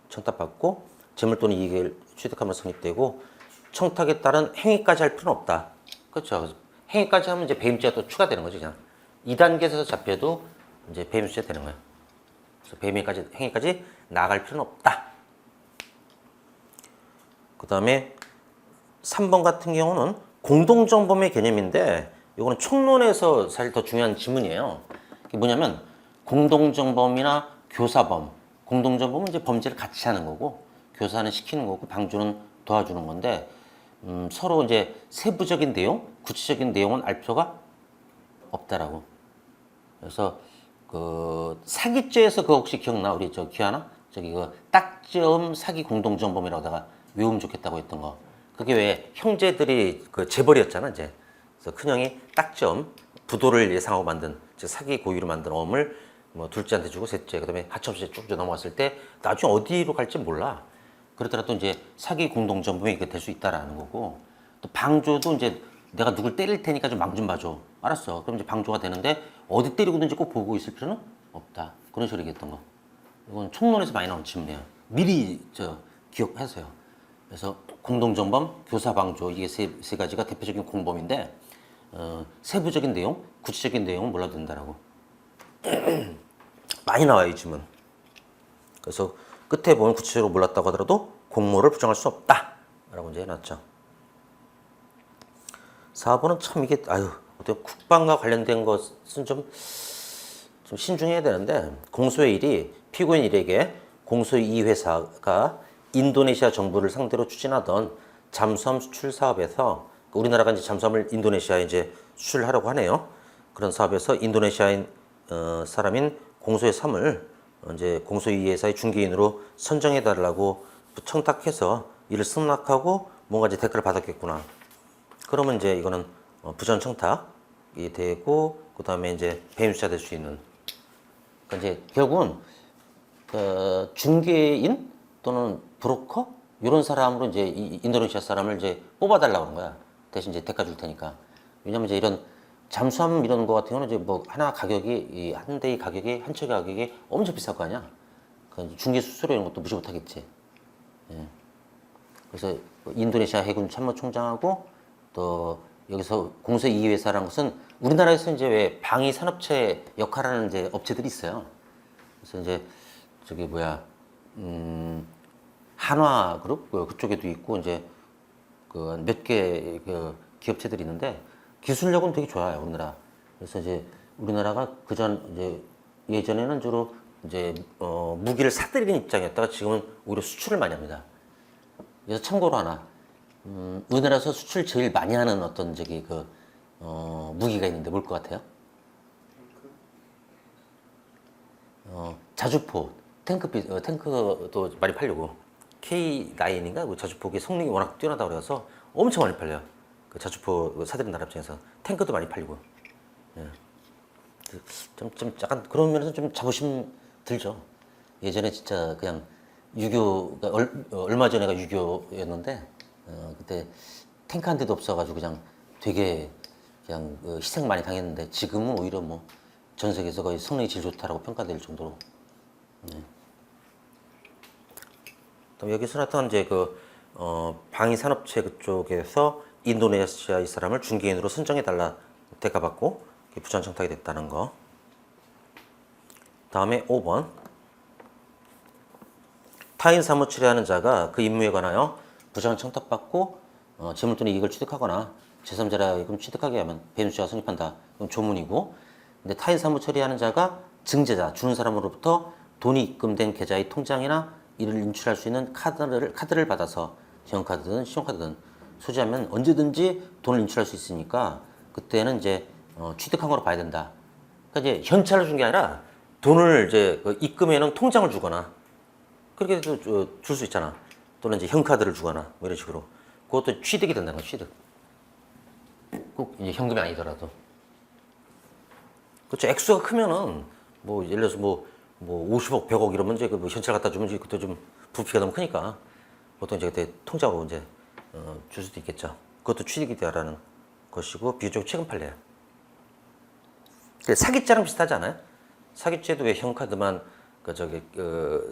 Speaker 1: 청탁받고 재물 또는 이익을 취득하면 성립되고 청탁에 따른 행위까지 할 필요는 없다. 그렇죠. 행위까지 하면 이제 배임죄가 또 추가되는 거죠. 그냥 2단계에서 잡혀도 이제 배임수재 되는 거예요. 그래서 행위까지 나아갈 필요는 없다. 그 다음에 3번 같은 경우는 공동정범의 개념인데, 이거는 총론에서 사실 더 중요한 지문이에요. 이게 뭐냐면 공동정범이나 교사범, 공동정범은 이제 범죄를 같이 하는 거고, 교사는 시키는 거고, 방조는 도와주는 건데, 서로 이제 세부적인 내용, 구체적인 내용은 알 필요가 없다라고. 그래서 그 사기죄에서 그거 혹시 기억나? 우리 기하나? 그 딱지음 사기 공동정범이라고다가 외우면 좋겠다고 했던 거. 그게 왜 형제들이 그 재벌이었잖아, 이제. 그래서 큰형이 딱지음 부도를 예상하고 만든, 즉 사기 고의로 만든 어음을 뭐 둘째한테 주고 셋째, 그다음에 하청업체 쭉 넘어갔을 때 나중에 어디로 갈지 몰라. 그러더라도 이제 사기 공동정범이 될 수 있다라는 거고, 또 방조도 이제 내가 누굴 때릴 테니까 좀 망 좀 봐줘. 알았어. 그럼 이제 방조가 되는데 어디 때리고 있는지 꼭 보고 있을 필요는 없다. 그런 식으로 얘기했던 거. 이건 총론에서 많이 나온 질문이에요. 미리 기억하세요. 그래서 공동정범, 교사방조, 이게 세 가지가 대표적인 공범인데, 세부적인 내용, 구체적인 내용은 몰라도 된다라고. 많이 나와요, 이 질문. 그래서 끝에 보면 구체적으로 몰랐다고 하더라도 공모를 부정할 수 없다 라고 이제 해놨죠. 4번은 참 이게 어떻게 국방과 관련된 것은 좀 신중해야 되는데, 공소의 일이 피고인 일에게 공소의 이 회사가 인도네시아 정부를 상대로 추진하던 잠수함 수출 사업에서, 우리나라가 이제 잠수함을 인도네시아에 이제 수출하려고 하네요. 그런 사업에서 인도네시아인 사람인 공소의 3을 이제 공소의 이 회사의 중개인으로 선정해 달라고 청탁해서 이를 승낙하고 뭔가 이제 대가를 받았겠구나. 그러면 이제 이거는 부전 청탁이 되고, 그 다음에 이제 배임수재가 될 수 있는. 그러니까 이제 결국은 중개인 또는 브로커 이런 사람으로 이제 인도네시아 사람을 이제 뽑아달라고 하는 거야. 대신 이제 대가 줄 테니까. 왜냐면 이제 이런 잠수함 이런 거 같은 경우는 이제 뭐 하나 가격이 한 대의 가격이 한 척의 가격이 엄청 비쌀 거 아니야. 그 중개 수수료 이런 것도 무시 못하겠지. 예. 그래서 인도네시아 해군 참모총장하고 또 여기서 공소 2위 회사라는 것은 우리나라에서 이제 왜 방위 산업체 역할하는 이제 업체들이 있어요. 그래서 이제 한화그룹 그쪽에도 있고, 이제 그 몇 개 그 기업체들이 있는데 기술력은 되게 좋아요, 우리나라. 그래서 이제 우리나라가 그전 이제 예전에는 주로 이제 무기를 사들이는 입장이었다가 지금은 오히려 수출을 많이 합니다. 그래서 참고로 하나, 우리나라에서 수출 제일 많이 하는 어떤 저기 그 무기가 있는데 뭘 것 같아요? 자주포, 탱크도 많이 팔려고. K9인가 그 자주포기 성능이 워낙 뛰어나다 그래서 엄청 많이 팔려요. 그 자주포 그 사들인 나라 입장에서 탱크도 많이 팔리고. 예. 좀 약간 그런 면에서 좀 자부심 들죠. 예전에 진짜 그냥 유교가 얼마 전에가 유교였는데 그때 탱크 한 대도 없어가지고 그냥 되게 그냥 희생 많이 당했는데 지금은 오히려 뭐 전 세계에서 거의 성능이 제일 좋다라고 평가될 정도로. 네. 또 여기서 나타난 이제 그 방위 산업체 그쪽에서 인도네시아 이 사람을 중개인으로 선정해 달라 대가받고 부전 청탁이 됐다는 거. 다음에 5번. 타인 사무 처리하는 자가 그 임무에 관하여 부전 청탁받고 재물 또는 이익을 취득하거나 제3자라 하여금 취득하게 하면 배임수재가 성립한다. 그럼 조문이고. 근데 타인 사무 처리하는 자가 증제자, 주는 사람으로부터 돈이 입금된 계좌의 통장이나 이를 인출할 수 있는 카드를 받아서 신용카드든 신용카드든 소지하면 언제든지 돈을 인출할 수 있으니까 그때는 이제 취득한 거로 봐야 된다. 그러니까 이제 현찰을 준 게 아니라 돈을 이제 입금해놓은 통장을 주거나 그렇게 줄 수 있잖아. 또는 이제 현카드를 주거나 뭐 이런 식으로. 그것도 취득이 된다는 거야, 취득. 꼭 이제 현금이 아니더라도. 그렇죠. 액수가 크면은 뭐 예를 들어서 뭐 50억, 100억 이러면 이제 그 현찰 갖다 주면 이제 그때 좀 부피가 너무 크니까 보통 이제 그때 통장으로 이제 줄 수도 있겠죠. 그것도 취득이 되라는 것이고 비교적 최근 판례예요. 사기죄랑 비슷하지 않아요? 사기죄도 왜 현카드만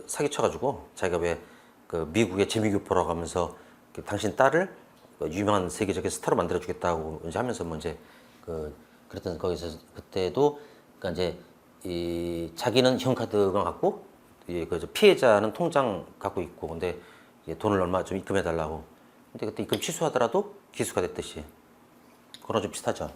Speaker 1: 사기쳐가지고 자기가 왜 그 미국의 재미교포라고 하면서 당신 딸을 유명한 세계적인 스타로 만들어주겠다고 이제 하면서 뭐 이제 그랬던 거기서 그때도 그러니까 이제 이 자기는 현카드만 갖고 그 피해자는 통장 갖고 있고 근데 이제 돈을 얼마 좀 입금해 달라고. 근데 그때 입금 취소하더라도 기수가 됐듯이 그거랑 좀 비슷하죠.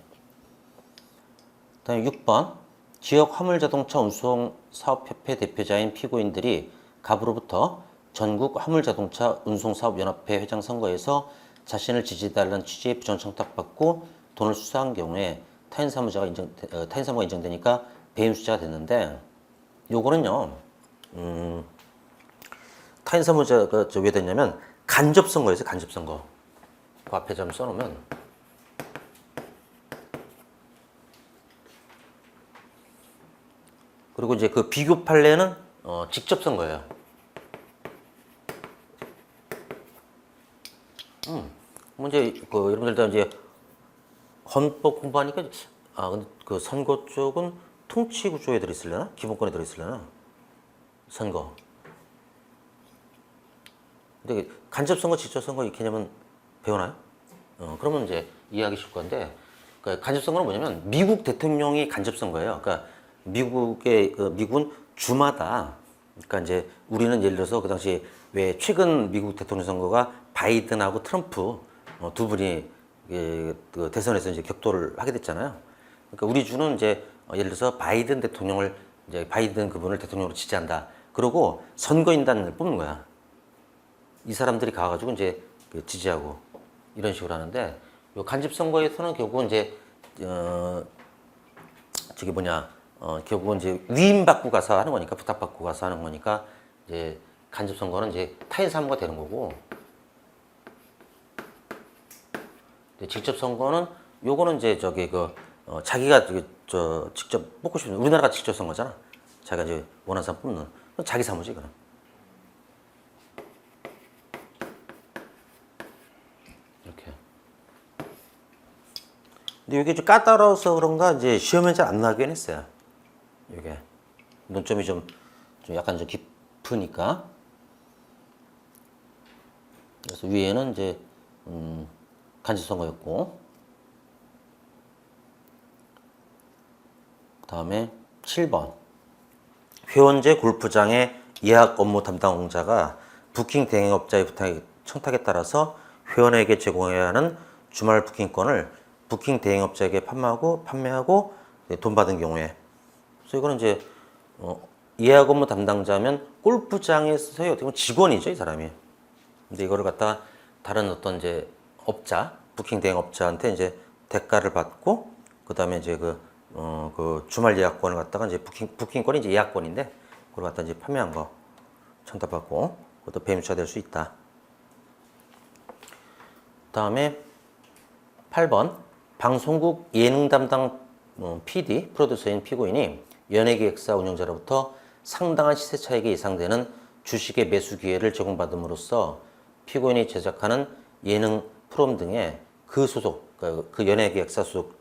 Speaker 1: 그다음에 6번 지역 화물자동차 운송사업협회 대표자인 피고인들이 갑으로부터 전국 화물자동차 운송사업연합회 회장 선거에서 자신을 지지해달라는 취지의 부정 청탁받고 돈을 수수한 경우에 타인 사무가 인정되니까 배임수재가 됐는데 요거는요 타인 사무자가 왜 됐냐면 간접선거에서 간접선거 그 앞에 좀 써놓으면 그리고 이제 그 비교 판례는 직접 선거예요. 이제 여러분들도 이제 헌법 공부하니까 근데 그 선거 쪽은 통치 구조에 들어있으려나? 기본권에 들어있으려나? 선거. 근데 간접 선거, 직접 선거 이 개념은 배우나요? 그러면 이제 이해하기 쉽을 건데 그러니까 간접 선거는 뭐냐면 미국 대통령이 간접 선거예요. 그러니까 미국은 주마다 그러니까 이제 우리는 예를 들어서 그 당시 왜 최근 미국 대통령 선거가 바이든하고 트럼프 두 분이 그 대선에서 이제 격돌을 하게 됐잖아요. 그러니까 우리 주는 이제 예를 들어서 바이든 대통령을 이제 바이든 그분을 대통령으로 지지한다. 그러고 선거인단을 뽑는 거야. 이 사람들이 가가지고 이제 지지하고 이런 식으로 하는데 요 간접 선거에서는 결국은 이제 결국은 이제 위임받고 가서 하는 거니까 부탁받고 가서 하는 거니까 이제 간접 선거는 이제 타인 사무가 되는 거고. 직접 선거는 요거는 이제 자기가 직접 뽑고 싶은 우리나라가 직접 선거잖아. 자기가 이제 원하는 사람 뽑는 자기 사무지 그럼. 이렇게. 근데 이게 좀 까다로워서 그런가 이제 시험에 잘 안 나긴 했어요. 이게 논점이 좀 약간 좀 깊으니까. 그래서 위에는 이제 간접 선거였고, 그 다음에 7번 회원제 골프장의 예약 업무 담당자가 부킹 대행업자의 부탁에 청탁에 따라서 회원에게 제공해야 하는 주말 부킹권을 부킹 대행업자에게 판매하고 돈 받은 경우에. 그래서 이거는 이제 예약 업무 담당자면 골프장에서의 어떻게 보면 직원이죠, 이 사람이. 근데 이거를 갖다가 다른 어떤 이제 업자, 부킹 대행업자한테 이제 대가를 받고, 그 다음에 이제 그 주말 예약권을 갖다가 이제 부킹권이 이제 예약권인데, 그걸 갖다 이제 판매한 거 청탁받고, 그것도 배임수가 될 수 있다. 다음에 8번 방송국 예능 담당 PD, 프로듀서인 피고인이 연예기획사 운영자로부터 상당한 시세 차익이 예상되는 주식의 매수 기회를 제공받음으로써 피고인이 제작하는 예능 프로그램 등에 그 소속, 그 연예기획사 소속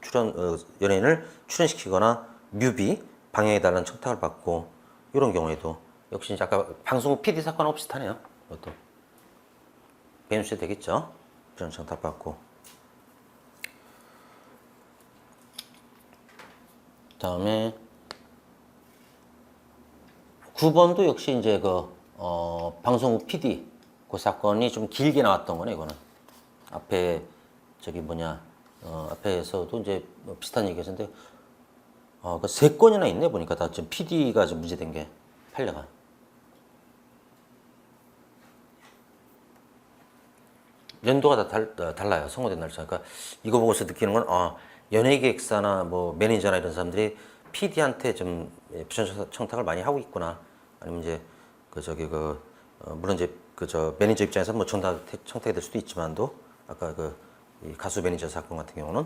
Speaker 1: 연예인을 출연시키거나 뮤비, 방영해달라는 청탁을 받고, 이런 경우에도 역시 이제 아까 방송국 PD 사건하고 비슷하네요. 이것도 배임수재 되겠죠. 부정 청탁 받고. 다음에 9번도 역시 이제 방송국 PD 그 사건이 좀 길게 나왔던 거네, 이거는. 앞에 앞에서도 이제 비슷한 얘기 했는데, 그 3건이나 있네, 보니까. 다 지금 PD가 좀 문제된 게, 판례가. 연도가 다 달라요, 선고된 날짜. 그러니까 이거 보고서 느끼는 건, 연예기획사나 뭐 매니저나 이런 사람들이 PD한테 좀 부정 청탁을 많이 하고 있구나. 아니면 이제 물론 이제 매니저 입장에서 뭐 청탁이 될 수도 있지만도, 아까 이 가수 매니저 사건 같은 경우는.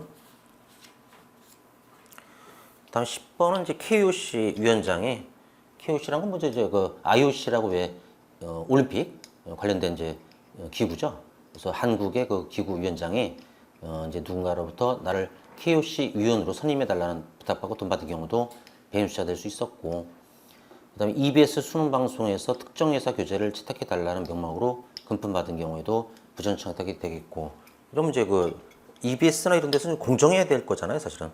Speaker 1: 다음 10번은 이제 KOC 위원장이, KOC라는 건 뭐죠? 이제 IOC라고 왜 올림픽 관련된 이제 기구죠. 그래서 한국의 그 기구 위원장이 이제 누군가로부터 나를 KOC 위원으로 선임해달라는 부탁받고 돈 받은 경우도 배임수재가 될 수 있었고, 그다음에 EBS 수능 방송에서 특정 회사 교재를 채택해달라는 명목으로 금품 받은 경우에도 부정 청탁이 되겠고, 이러면 이제 EBS나 이런 데서는 공정해야 될 거잖아요, 사실은.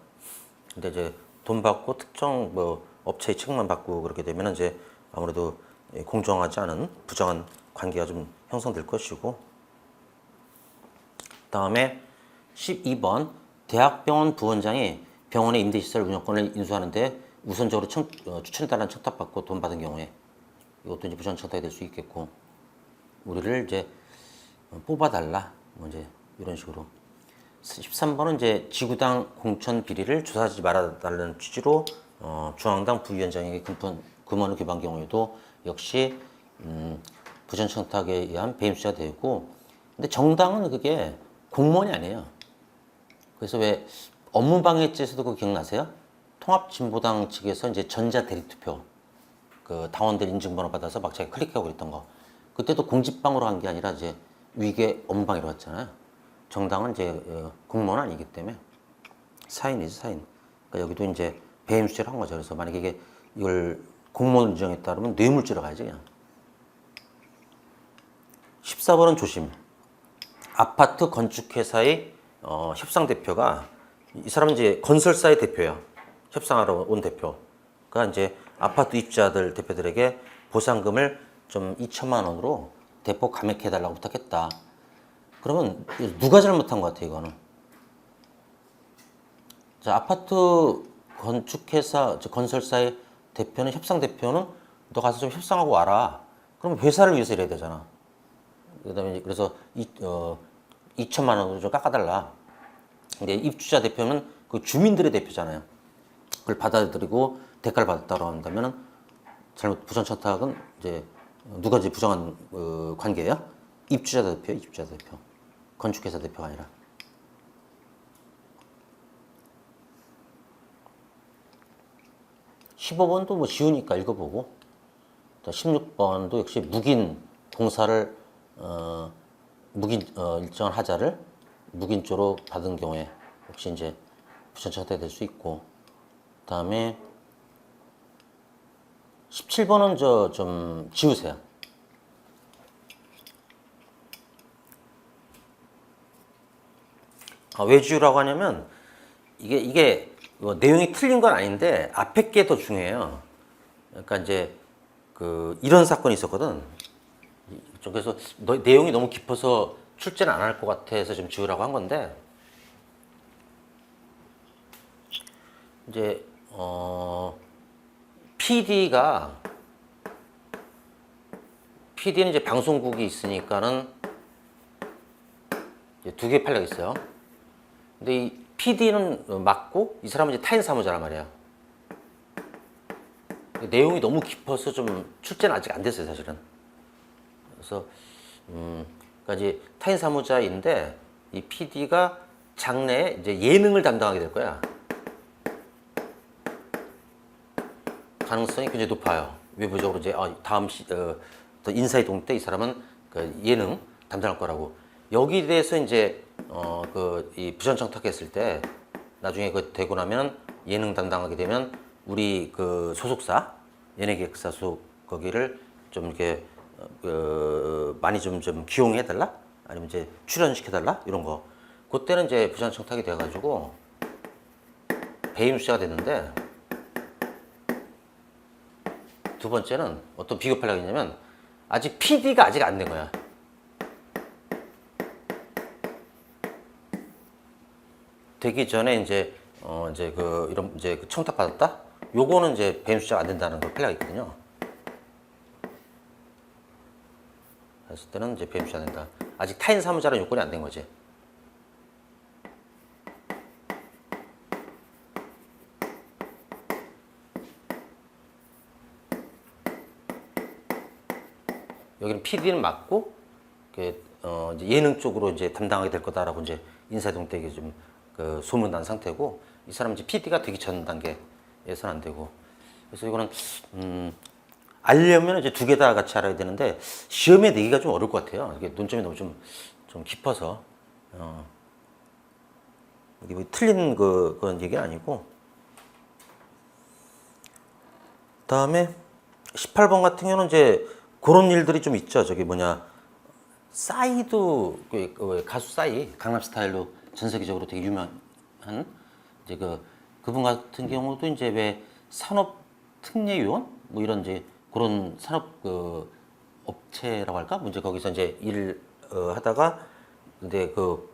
Speaker 1: 근데 이제 돈 받고 특정 업체의 책만 받고 그렇게 되면 이제 아무래도 공정하지 않은 부정한 관계가 좀 형성될 것이고. 다음에 12번 대학병원 부원장이 병원의 임대시설 운영권을 인수하는데 우선적으로 추천해달라는 청탁받고 돈 받은 경우에 이것도 이제 부정 청탁이 될 수 있겠고, 우리를 이제 뽑아달라, 뭐 이제 이런 식으로. 13번은 이제 지구당 공천 비리를 조사하지 말아달라는 취지로 중앙당 부위원장에게 금원을 기부한 경우에도 역시 부정 청탁에 의한 배임수재가 되고, 근데 정당은 그게 공무원이 아니에요. 그래서 왜 업무방해죄에서도 그거 기억나세요? 통합진보당 측에서 이제 전자대리투표 그 당원들 인증번호 받아서 막 자기가 클릭하고 그랬던 거, 그때도 공직방으로 한 게 아니라 이제 위계 업무방해로 했잖아요. 정당은 이제 공무원 아니기 때문에 사인이지, 사인. 그러니까 여기도 이제 배임수재를 한 거죠. 그래서 만약에 이걸 공무원 인정했다 그러면 뇌물죄로 가야지, 그냥. 14번은 조심. 아파트 건축회사의 협상 대표가, 이 사람은 이제 건설사의 대표야. 협상하러 온 대표가 이제 아파트 입주자들 대표들에게 보상금을 좀 2천만 원으로 대폭 감액해달라고 부탁했다. 그러면 누가 잘못한 것 같아, 이거는? 자, 아파트 건축회사, 건설사의 대표는, 협상 대표는 너 가서 좀 협상하고 와라. 그럼 회사를 위해서 이래야 되잖아. 그다음에 그래서 2천만 원으로 좀 깎아달라. 근데 입주자 대표는 그 주민들의 대표잖아요. 그걸 받아들이고 대가를 받았다고 한다면은 부정 청탁은 이제 누가 이제 부정한 관계예요? 입주자 대표, 입주자 대표. 건축회사 대표가 아니라. (15번도) 뭐 쉬우니까 읽어보고. 16번도 역시 묵인 공사를 일정한 하자를 묵인조로 받은 경우에 역시 이제 부정 청탁이 될 수 있고. 그다음에 17번은 좀 지우세요. 왜 지우라고 하냐면 이게 뭐 내용이 틀린 건 아닌데 앞에 게 더 중요해요. 그러니까 이제 이런 사건이 있었거든. 그래서 내용이 너무 깊어서 출제는 안 할 것 같아서 좀 지우라고 한 건데, 이제 PD는 이제 방송국이 있으니까는 이제 두 개 판례가 있어요. 근데 이 PD는 맞고 이 사람은 이제 타인 사무자란 말이야. 내용이 너무 깊어서 좀 출제는 아직 안 됐어요, 사실은. 그래서 그러니까 이제 타인 사무자인데 이 PD가 장래에 이제 예능을 담당하게 될 거야. 가능성이 굉장히 높아요. 외부적으로 이제 다음 인사이동 때 이 사람은 그 예능 담당할 거라고. 여기에 대해서 이제 이 부전 청탁했을 때 나중에 그 되고 나면 예능 담당하게 되면 우리 그 소속사 연예기획사 거기를 좀 이렇게 많이 좀 기용해 달라, 아니면 이제 출연시켜 달라 이런 거. 그때는 이제 부전 청탁이 돼가지고 배임 수재가 됐는데, 두 번째는 어떤 비교 판례가 있냐면 아직 PD가 아직 안 된 거야. 되기 전에 이제 이런 이제 청탁 받았다. 요거는 이제 배임 수재가 안 된다는 걸 판례가 있거든요. 했을 때는 이제 배임 수재 안 된다. 아직 타인 사무자라는 요건이 안 된 거지. 여기는 PD는 맞고 이제 예능 쪽으로 이제 담당하게 될 거다라고 이제 인사이동 때 좀 소문 난 상태고, 이 사람은 이제 PD가 되기 전 단계에서는 안 되고. 그래서 이거는 알려면 이제 두 개 다 같이 알아야 되는데 시험에 내기가 좀 어려울 것 같아요. 이게 논점이 너무 좀 깊어서 이게 뭐 틀린 그런 얘기는 아니고. 그다음에 18번 같은 경우는 이제 그런 일들이 좀 있죠. 저기 싸이도 가수 싸이, 강남스타일로 전 세계적으로 되게 유명한 이제 그분 같은 경우도 이제 왜 산업특례위원 뭐 이런 이제 그런 산업 업체라고 할까? 이제 거기서 이제 일을 하다가 근데 그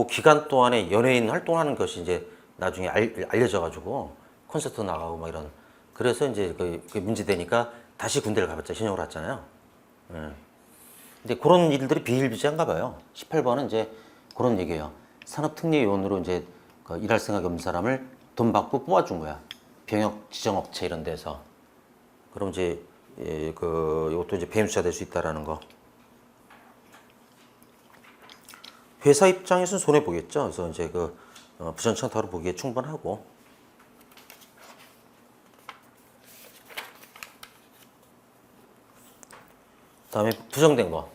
Speaker 1: 기간 동안에 연예인 활동하는 것이 이제 나중에 알려져가지고 콘서트 나가고 막 이런. 그래서 이제 그 문제되니까 다시 군대를 가봤자 신용을 왔잖아요. 예. 근데 그런 일들이 비일비재한가 봐요. 18번은 이제 그런 얘기예요. 산업특례위원으로 이제 일할 생각이 없는 사람을 돈 받고 뽑아준 거야. 병역 지정업체 이런 데서. 그럼 이제 이것도 이제 배임수가 될 수 있다라는 거. 회사 입장에서는 손해 보겠죠. 그래서 이제 부전 청탁으로 보기에 충분하고. 다음에 부정된 거.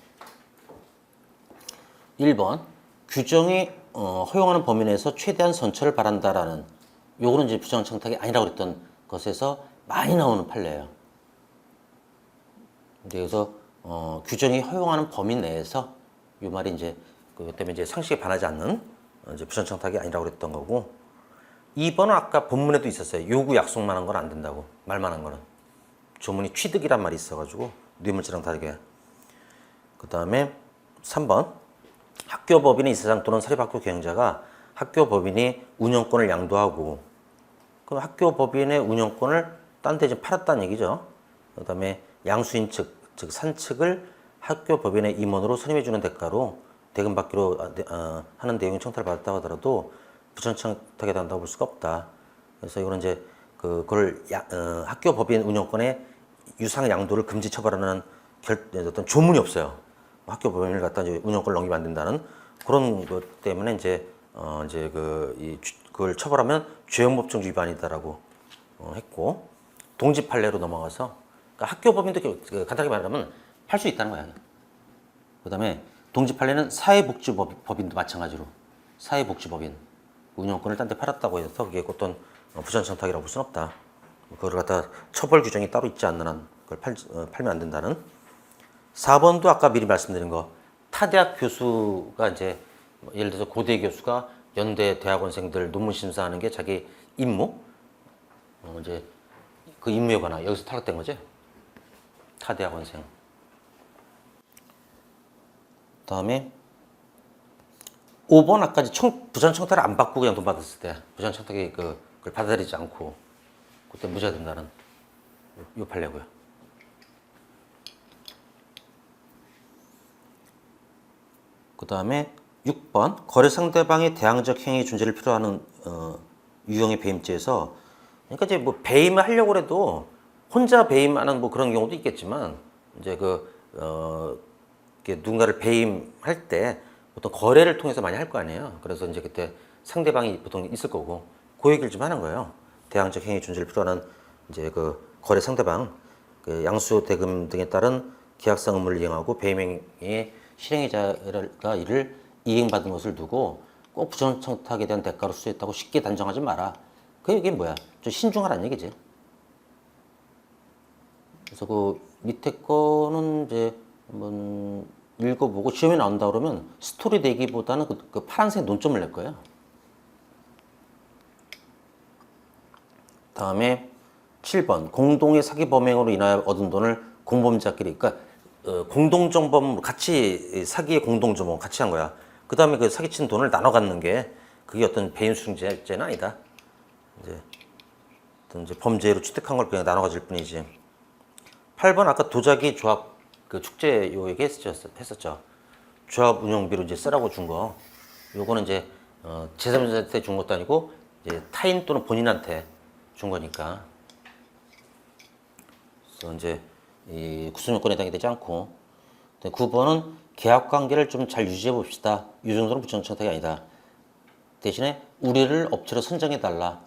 Speaker 1: 1번 규정이 허용하는 범위 내에서 최대한 선처를 바란다라는, 요거는 이제 부정 청탁이 아니라고 그랬던 것에서 많이 나오는 판례예요. 그래서 규정이 허용하는 범위 내에서, 요 말이 이제 그것 때문에 이제 상식에 반하지 않는 이제 부정 청탁이 아니라고 그랬던 거고. 2번은 아까 본문에도 있었어요. 요구 약속만 한 건 안 된다고. 말만 한 거는. 조문이 취득이란 말이 있어가지고 뇌물죄랑 다르게. 그 다음에 3번 학교 법인의 이사장 또는 사립학교 경영자가 학교 법인이 운영권을 양도하고, 그럼 학교 법인의 운영권을 딴 데 좀 팔았다는 얘기죠. 그 다음에 양수인 측, 즉 산측을 학교 법인의 임원으로 선임해주는 대가로 대금 받기로 하는 내용의 청탁을 받았다고 하더라도 부정 청탁에 해당한다고 볼 수가 없다. 그래서 이거는 이제 그걸 학교 법인 운영권의 유상 양도를 금지 처벌하는 어떤 조문이 없어요. 학교 법인을 갖다 이제 운영권을 넘기면 안 된다는 그런 것 때문에 이제 그걸 처벌하면 죄형법정 위반이다라고 했고, 동지 판례로 넘어가서 그러니까 학교 법인도 간단하게 말하면 팔 수 있다는 거야. 그다음에 동지 판례는 사회복지법인도 마찬가지로 사회복지법인 운영권을 딴 데 팔았다고 해서 그게 어떤 부전 청탁이라고 볼 수는 없다. 그걸 갖다 처벌 규정이 따로 있지 않는 한 그걸 팔면 안 된다는. 4번도 아까 미리 말씀드린 거, 타대학 교수가 이제 예를 들어서 고대 교수가 연대 대학원생들 논문 심사하는 게 자기 임무, 이제 그 임무에 관한 여기서 탈락된 거지. 타대학원생. 다음에 5번 아까 부전 청탁을 안 받고 그냥 돈 받았을 때 부전 청탁이 그걸 받아들이지 않고 그때 무죄가 된다는 요 판례고요. 그 다음에 6번 거래 상대방의 대항적 행위 존재를 필요로 하는 유형의 배임죄에서 그러니까 이제 뭐 배임을 하려고 해도 혼자 배임하는 뭐 그런 경우도 있겠지만 이제 이렇게 누군가를 배임할 때 보통 거래를 통해서 많이 할 거 아니에요. 그래서 이제 그때 상대방이 보통 있을 거고 그 얘기를 좀 하는 거예요. 대항적 행위 존재를 필요로 하는 이제 거래 상대방 양수 대금 등에 따른 계약상 의무를 이행하고 배임행위의 실행자가 이를 이행받은 것을 두고 꼭 부정 청탁에 대한 대가로 수수했다고 쉽게 단정하지 마라. 그 얘기는 뭐야? 좀 신중하라는 얘기지. 그래서 그 밑에 거는 이제 한번 읽어보고 시험에 나온다 그러면 스토리 내기보다는 그 파란색 논점을 낼 거예요. 다음에 7번 공동의 사기 범행으로 인하여 얻은 돈을 공범자끼리 그러니까 공동정범으로 같이 사기의 공동정범 같이 한 거야. 그 다음에 그 사기친 돈을 나눠 갖는 게 그게 어떤 배임수중죄는 아니다. 이제 범죄로 취득한 걸 그냥 나눠 가질 뿐이지. 8번 아까 도자기 조합 그 축제 요 얘기 했었죠. 조합 운영비로 이제 쓰라고 준 거. 요거는 이제 제3자한테 준 것도 아니고 이제 타인 또는 본인한테 준 거니까. 그래서 이제 이 구성 요건에 해당이 되지 않고. 9번은 계약 관계를 좀 잘 유지해 봅시다. 이 정도는 부정 청탁이 아니다. 대신에 우리를 업체로 선정해 달라.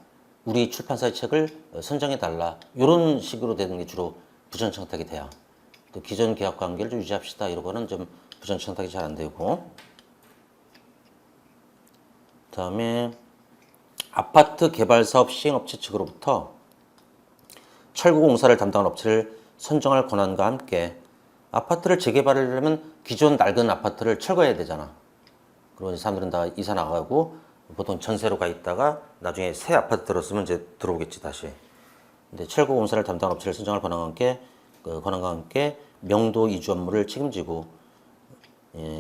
Speaker 1: 우리 출판사의 책을 선정해 달라. 이런 식으로 되는 게 주로 부정 청탁이 돼요. 또 기존 계약 관계를 좀 유지합시다. 이런 거는 좀 부정 청탁이 잘 안 되고. 그다음에 아파트 개발 사업 시행업체 측으로부터 철거 공사를 담당한 업체를 선정할 권한과 함께 아파트를 재개발하려면 기존 낡은 아파트를 철거해야 되잖아. 그리고 사람들은 다 이사 나가고 보통 전세로 가 있다가 나중에 새 아파트 들었으면 이제 들어오겠지 다시. 근데 철거 공사를 담당한 업체를 선정할 권한과 함께 명도 이주 업무를 책임지고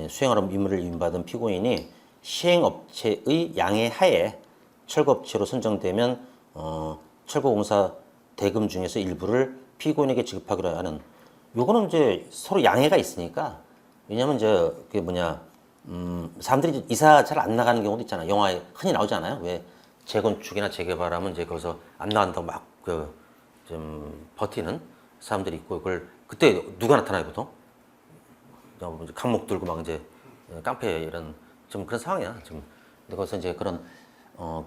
Speaker 1: 수행하는 임무를 위임받은 피고인이 시행업체의 양해 하에 철거업체로 선정되면 철거공사 대금 중에서 일부를 피고인에게 지급하기로 하는 요거는 이제 서로 양해가 있으니까 왜냐면 이제 그게 사람들이 이사 잘 안 나가는 경우도 있잖아요. 영화에 흔히 나오지 않아요? 왜 재건축이나 재개발하면 이제 거기서 안 나간다고 막 좀 버티는 사람들이 있고 그걸 그때 누가 나타나요 보통? 강목 들고 막 이제 깡패 이런 좀 그런 상황이야. 좀 근데 거기서 이제 그런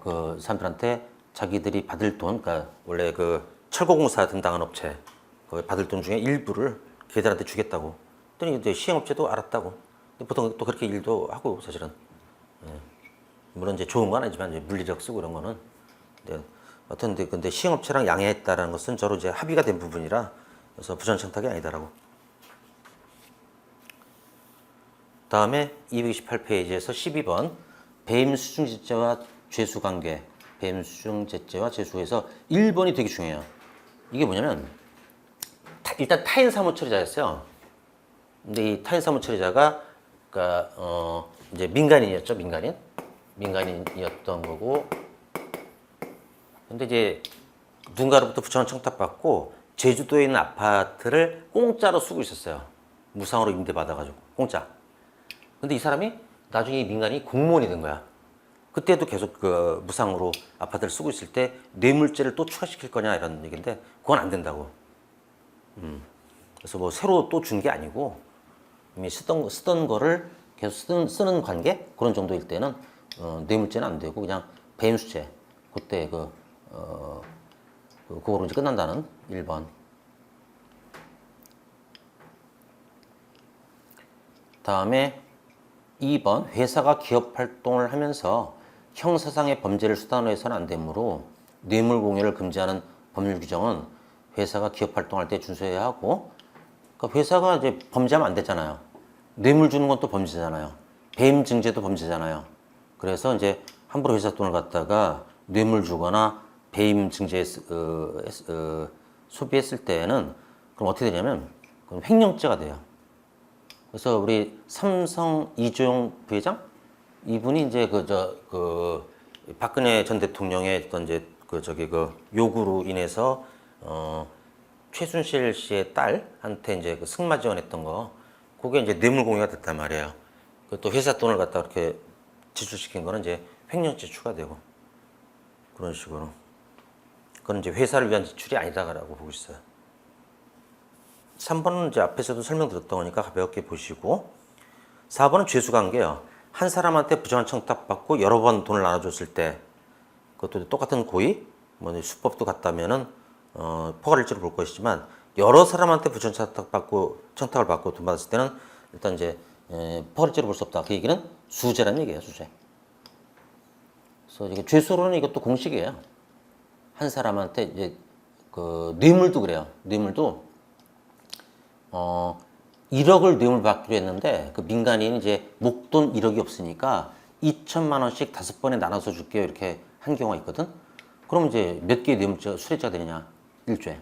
Speaker 1: 그 사람들한테 자기들이 받을 돈, 그러니까 원래 그 철거공사 담당한 업체 거기 받을 돈 중에 일부를 걔들한테 주겠다고. 그랬더니 이제 시행업체도 알았다고. 근데 보통 또 그렇게 일도 하고 사실은. 물론 이제 좋은 건 아니지만 이제 물리력 쓰고 이런 거는. 근데 시행업체랑 양해했다라는 것은 서로 이제 합의가 된 부분이라 그래서 부정 청탁이 아니다라고. 다음에 228페이지에서 12번 배임수중죄와 죄수관계 배임수중죄와 죄수에서 1번이 되게 중요해요. 이게 뭐냐면 일단 타인 사무처리자였어요. 근데 이 타인 사무처리자가 그러니까 이제 민간인이었죠. 민간인이었던 거고. 근데 이제 누군가로부터 부정 청탁받고 제주도에 있는 아파트를 공짜로 쓰고 있었어요. 무상으로 임대받아가지고 공짜. 근데 이 사람이 나중에 민간이 공무원이 된 거야. 그때도 계속 그 무상으로 아파트를 쓰고 있을 때 뇌물죄를 또 추가시킬 거냐 이런 얘기인데 그건 안 된다고. 그래서 뭐 새로 또 준 게 아니고 이미 쓰던 거를 계속 쓰는 관계 그런 정도일 때는 뇌물죄는 안 되고 그냥 배임수죄 그때 그거로 이제 끝난다는 1번. 다음에 2번 회사가 기업 활동을 하면서 형사상의 범죄를 수단으로 해서는 안 되므로 뇌물 공유를 금지하는 법률 규정은 회사가 기업 활동할 때 준수해야 하고 그러니까 회사가 이제 범죄하면 안 되잖아요. 뇌물 주는 건 또 범죄잖아요. 배임 증죄도 범죄잖아요. 그래서 이제 함부로 회사 돈을 갖다가 뇌물 주거나 배임 증죄 소비했을 때는 그럼 어떻게 되냐면 그럼 횡령죄가 돼요. 그래서 우리 삼성 이조용 부회장 이분이 이제 박근혜 전 대통령의 어떤 이제 요구로 인해서 최순실 씨의 딸한테 이제 승마 지원했던 거, 그게 이제 뇌물 공유가 됐단 말이에요. 또 회사 돈을 갖다 이렇게 지출시킨 거는 이제 횡령죄 추가되고 그런 식으로. 그건 이제 회사를 위한 지출이 아니다라고 보고 있어요. 3번은 이제 앞에서도 설명드렸던 거니까 가볍게 보시고, 4번은 죄수관계예요. 한 사람한테 부정한 청탁받고 여러 번 돈을 나눠줬을 때, 그것도 똑같은 고의, 뭐 수법도 같다면은 포괄일죄로 볼 것이지만, 여러 사람한테 부정한 청탁을 받고 돈 받았을 때는 일단 이제 포괄일죄로 볼 수 없다. 그 얘기는 수재라는 얘기예요, 수재. 그래서 이게 죄수로는 이것도 공식이에요. 한 사람한테 이제 뇌물도 그래요. 뇌물도 1억을 뇌물 받기로 했는데 그 민간인이 이제 목돈 1억이 없으니까 2천만 원씩 5번에 나눠서 줄게요. 이렇게 한 경우가 있거든. 그럼 이제 몇 개의 뇌물죄가 수뢰죄가 되느냐? 1죄.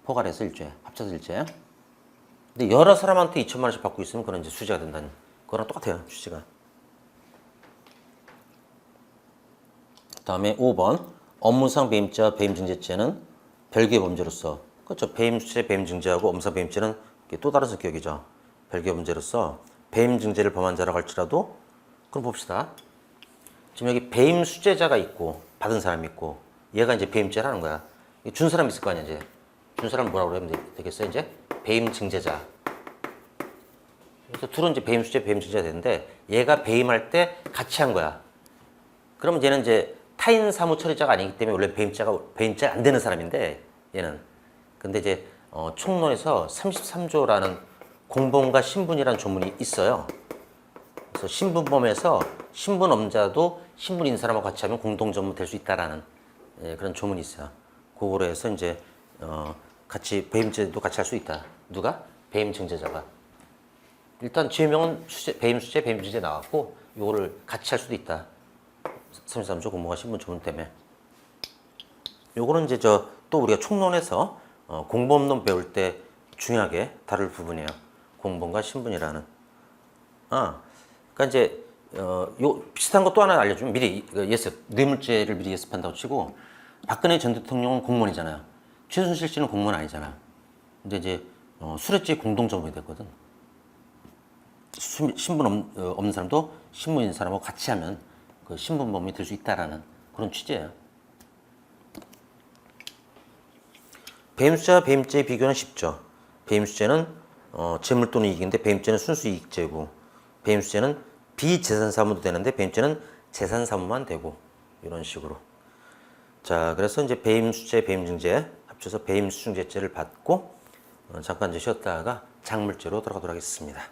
Speaker 1: 포괄해서 1죄. 합쳐서 1죄. 근데 여러 사람한테 2천만 원씩 받고 있으면 그건 이제 수재가 된다는 거랑 똑같아요. 취지가. 다음에 5번. 업무상 배임죄와 배임증제죄는 별개의 범죄로서, 그렇죠. 배임수재, 배임증제하고 업무상 배임죄는 또 다른 성격이죠. 별개의 범죄로서 배임증제를 범한 자라고 할지라도, 그럼 봅시다. 지금 여기 배임수재자가 있고 받은 사람이 있고, 얘가 이제 배임죄를 하는 거야. 준 사람 있을 거 아니야, 이제. 준 사람 뭐라고 하면 되겠어요, 이제? 배임증제자. 그래서 둘은 이제 배임수재, 배임증제가 되는데, 얘가 배임할 때 같이 한 거야. 그러면 얘는 이제 타인 사무 처리자가 아니기 때문에 원래 배임죄가 안 되는 사람인데, 얘는. 근데 이제 총론에서 33조라는 공범과 신분이라는 조문이 있어요. 그래서 신분범에서 신분엄자도 신분인 사람하고 같이 하면 공동전문 될 수 있다라는 그런 조문이 있어요. 그거로 해서 이제 같이 배임죄도 같이 할 수 있다. 누가? 배임증제자가. 일단 죄명은 배임수재, 배임증제 나왔고, 이거를 같이 할 수도 있다. 33조 공범과 신분 조문 때문에. 요거는 이제 또 우리가 총론에서 공범론 배울 때 중요하게 다룰 부분이에요. 공범과 신분이라는. 그러니까 이제 요 비슷한 것도 하나 알려주면 미리 예습, 뇌물죄를 미리 예습한다고 치고, 박근혜 전 대통령은 공무원이잖아요. 최순실 씨는 공무원 아니잖아. 근데 이제 수뢰죄 공동전문이 됐거든. 신분 없는 사람도 신분인 사람하고 같이 하면 그 신분범이 될 수 있다라는 그런 취지예요. 배임수재와 배임죄의 비교는 쉽죠. 배임수재는 재물 또는 이익인데, 배임죄는 순수 이익죄고, 배임수재는 비재산 사무도 되는데 배임죄는 재산 사무만 되고, 이런 식으로. 자, 그래서 이제 배임수재, 배임증제 합쳐서 배임수증제죄를 받고 잠깐 이제 쉬었다가 작물죄로 들어가도록 하겠습니다.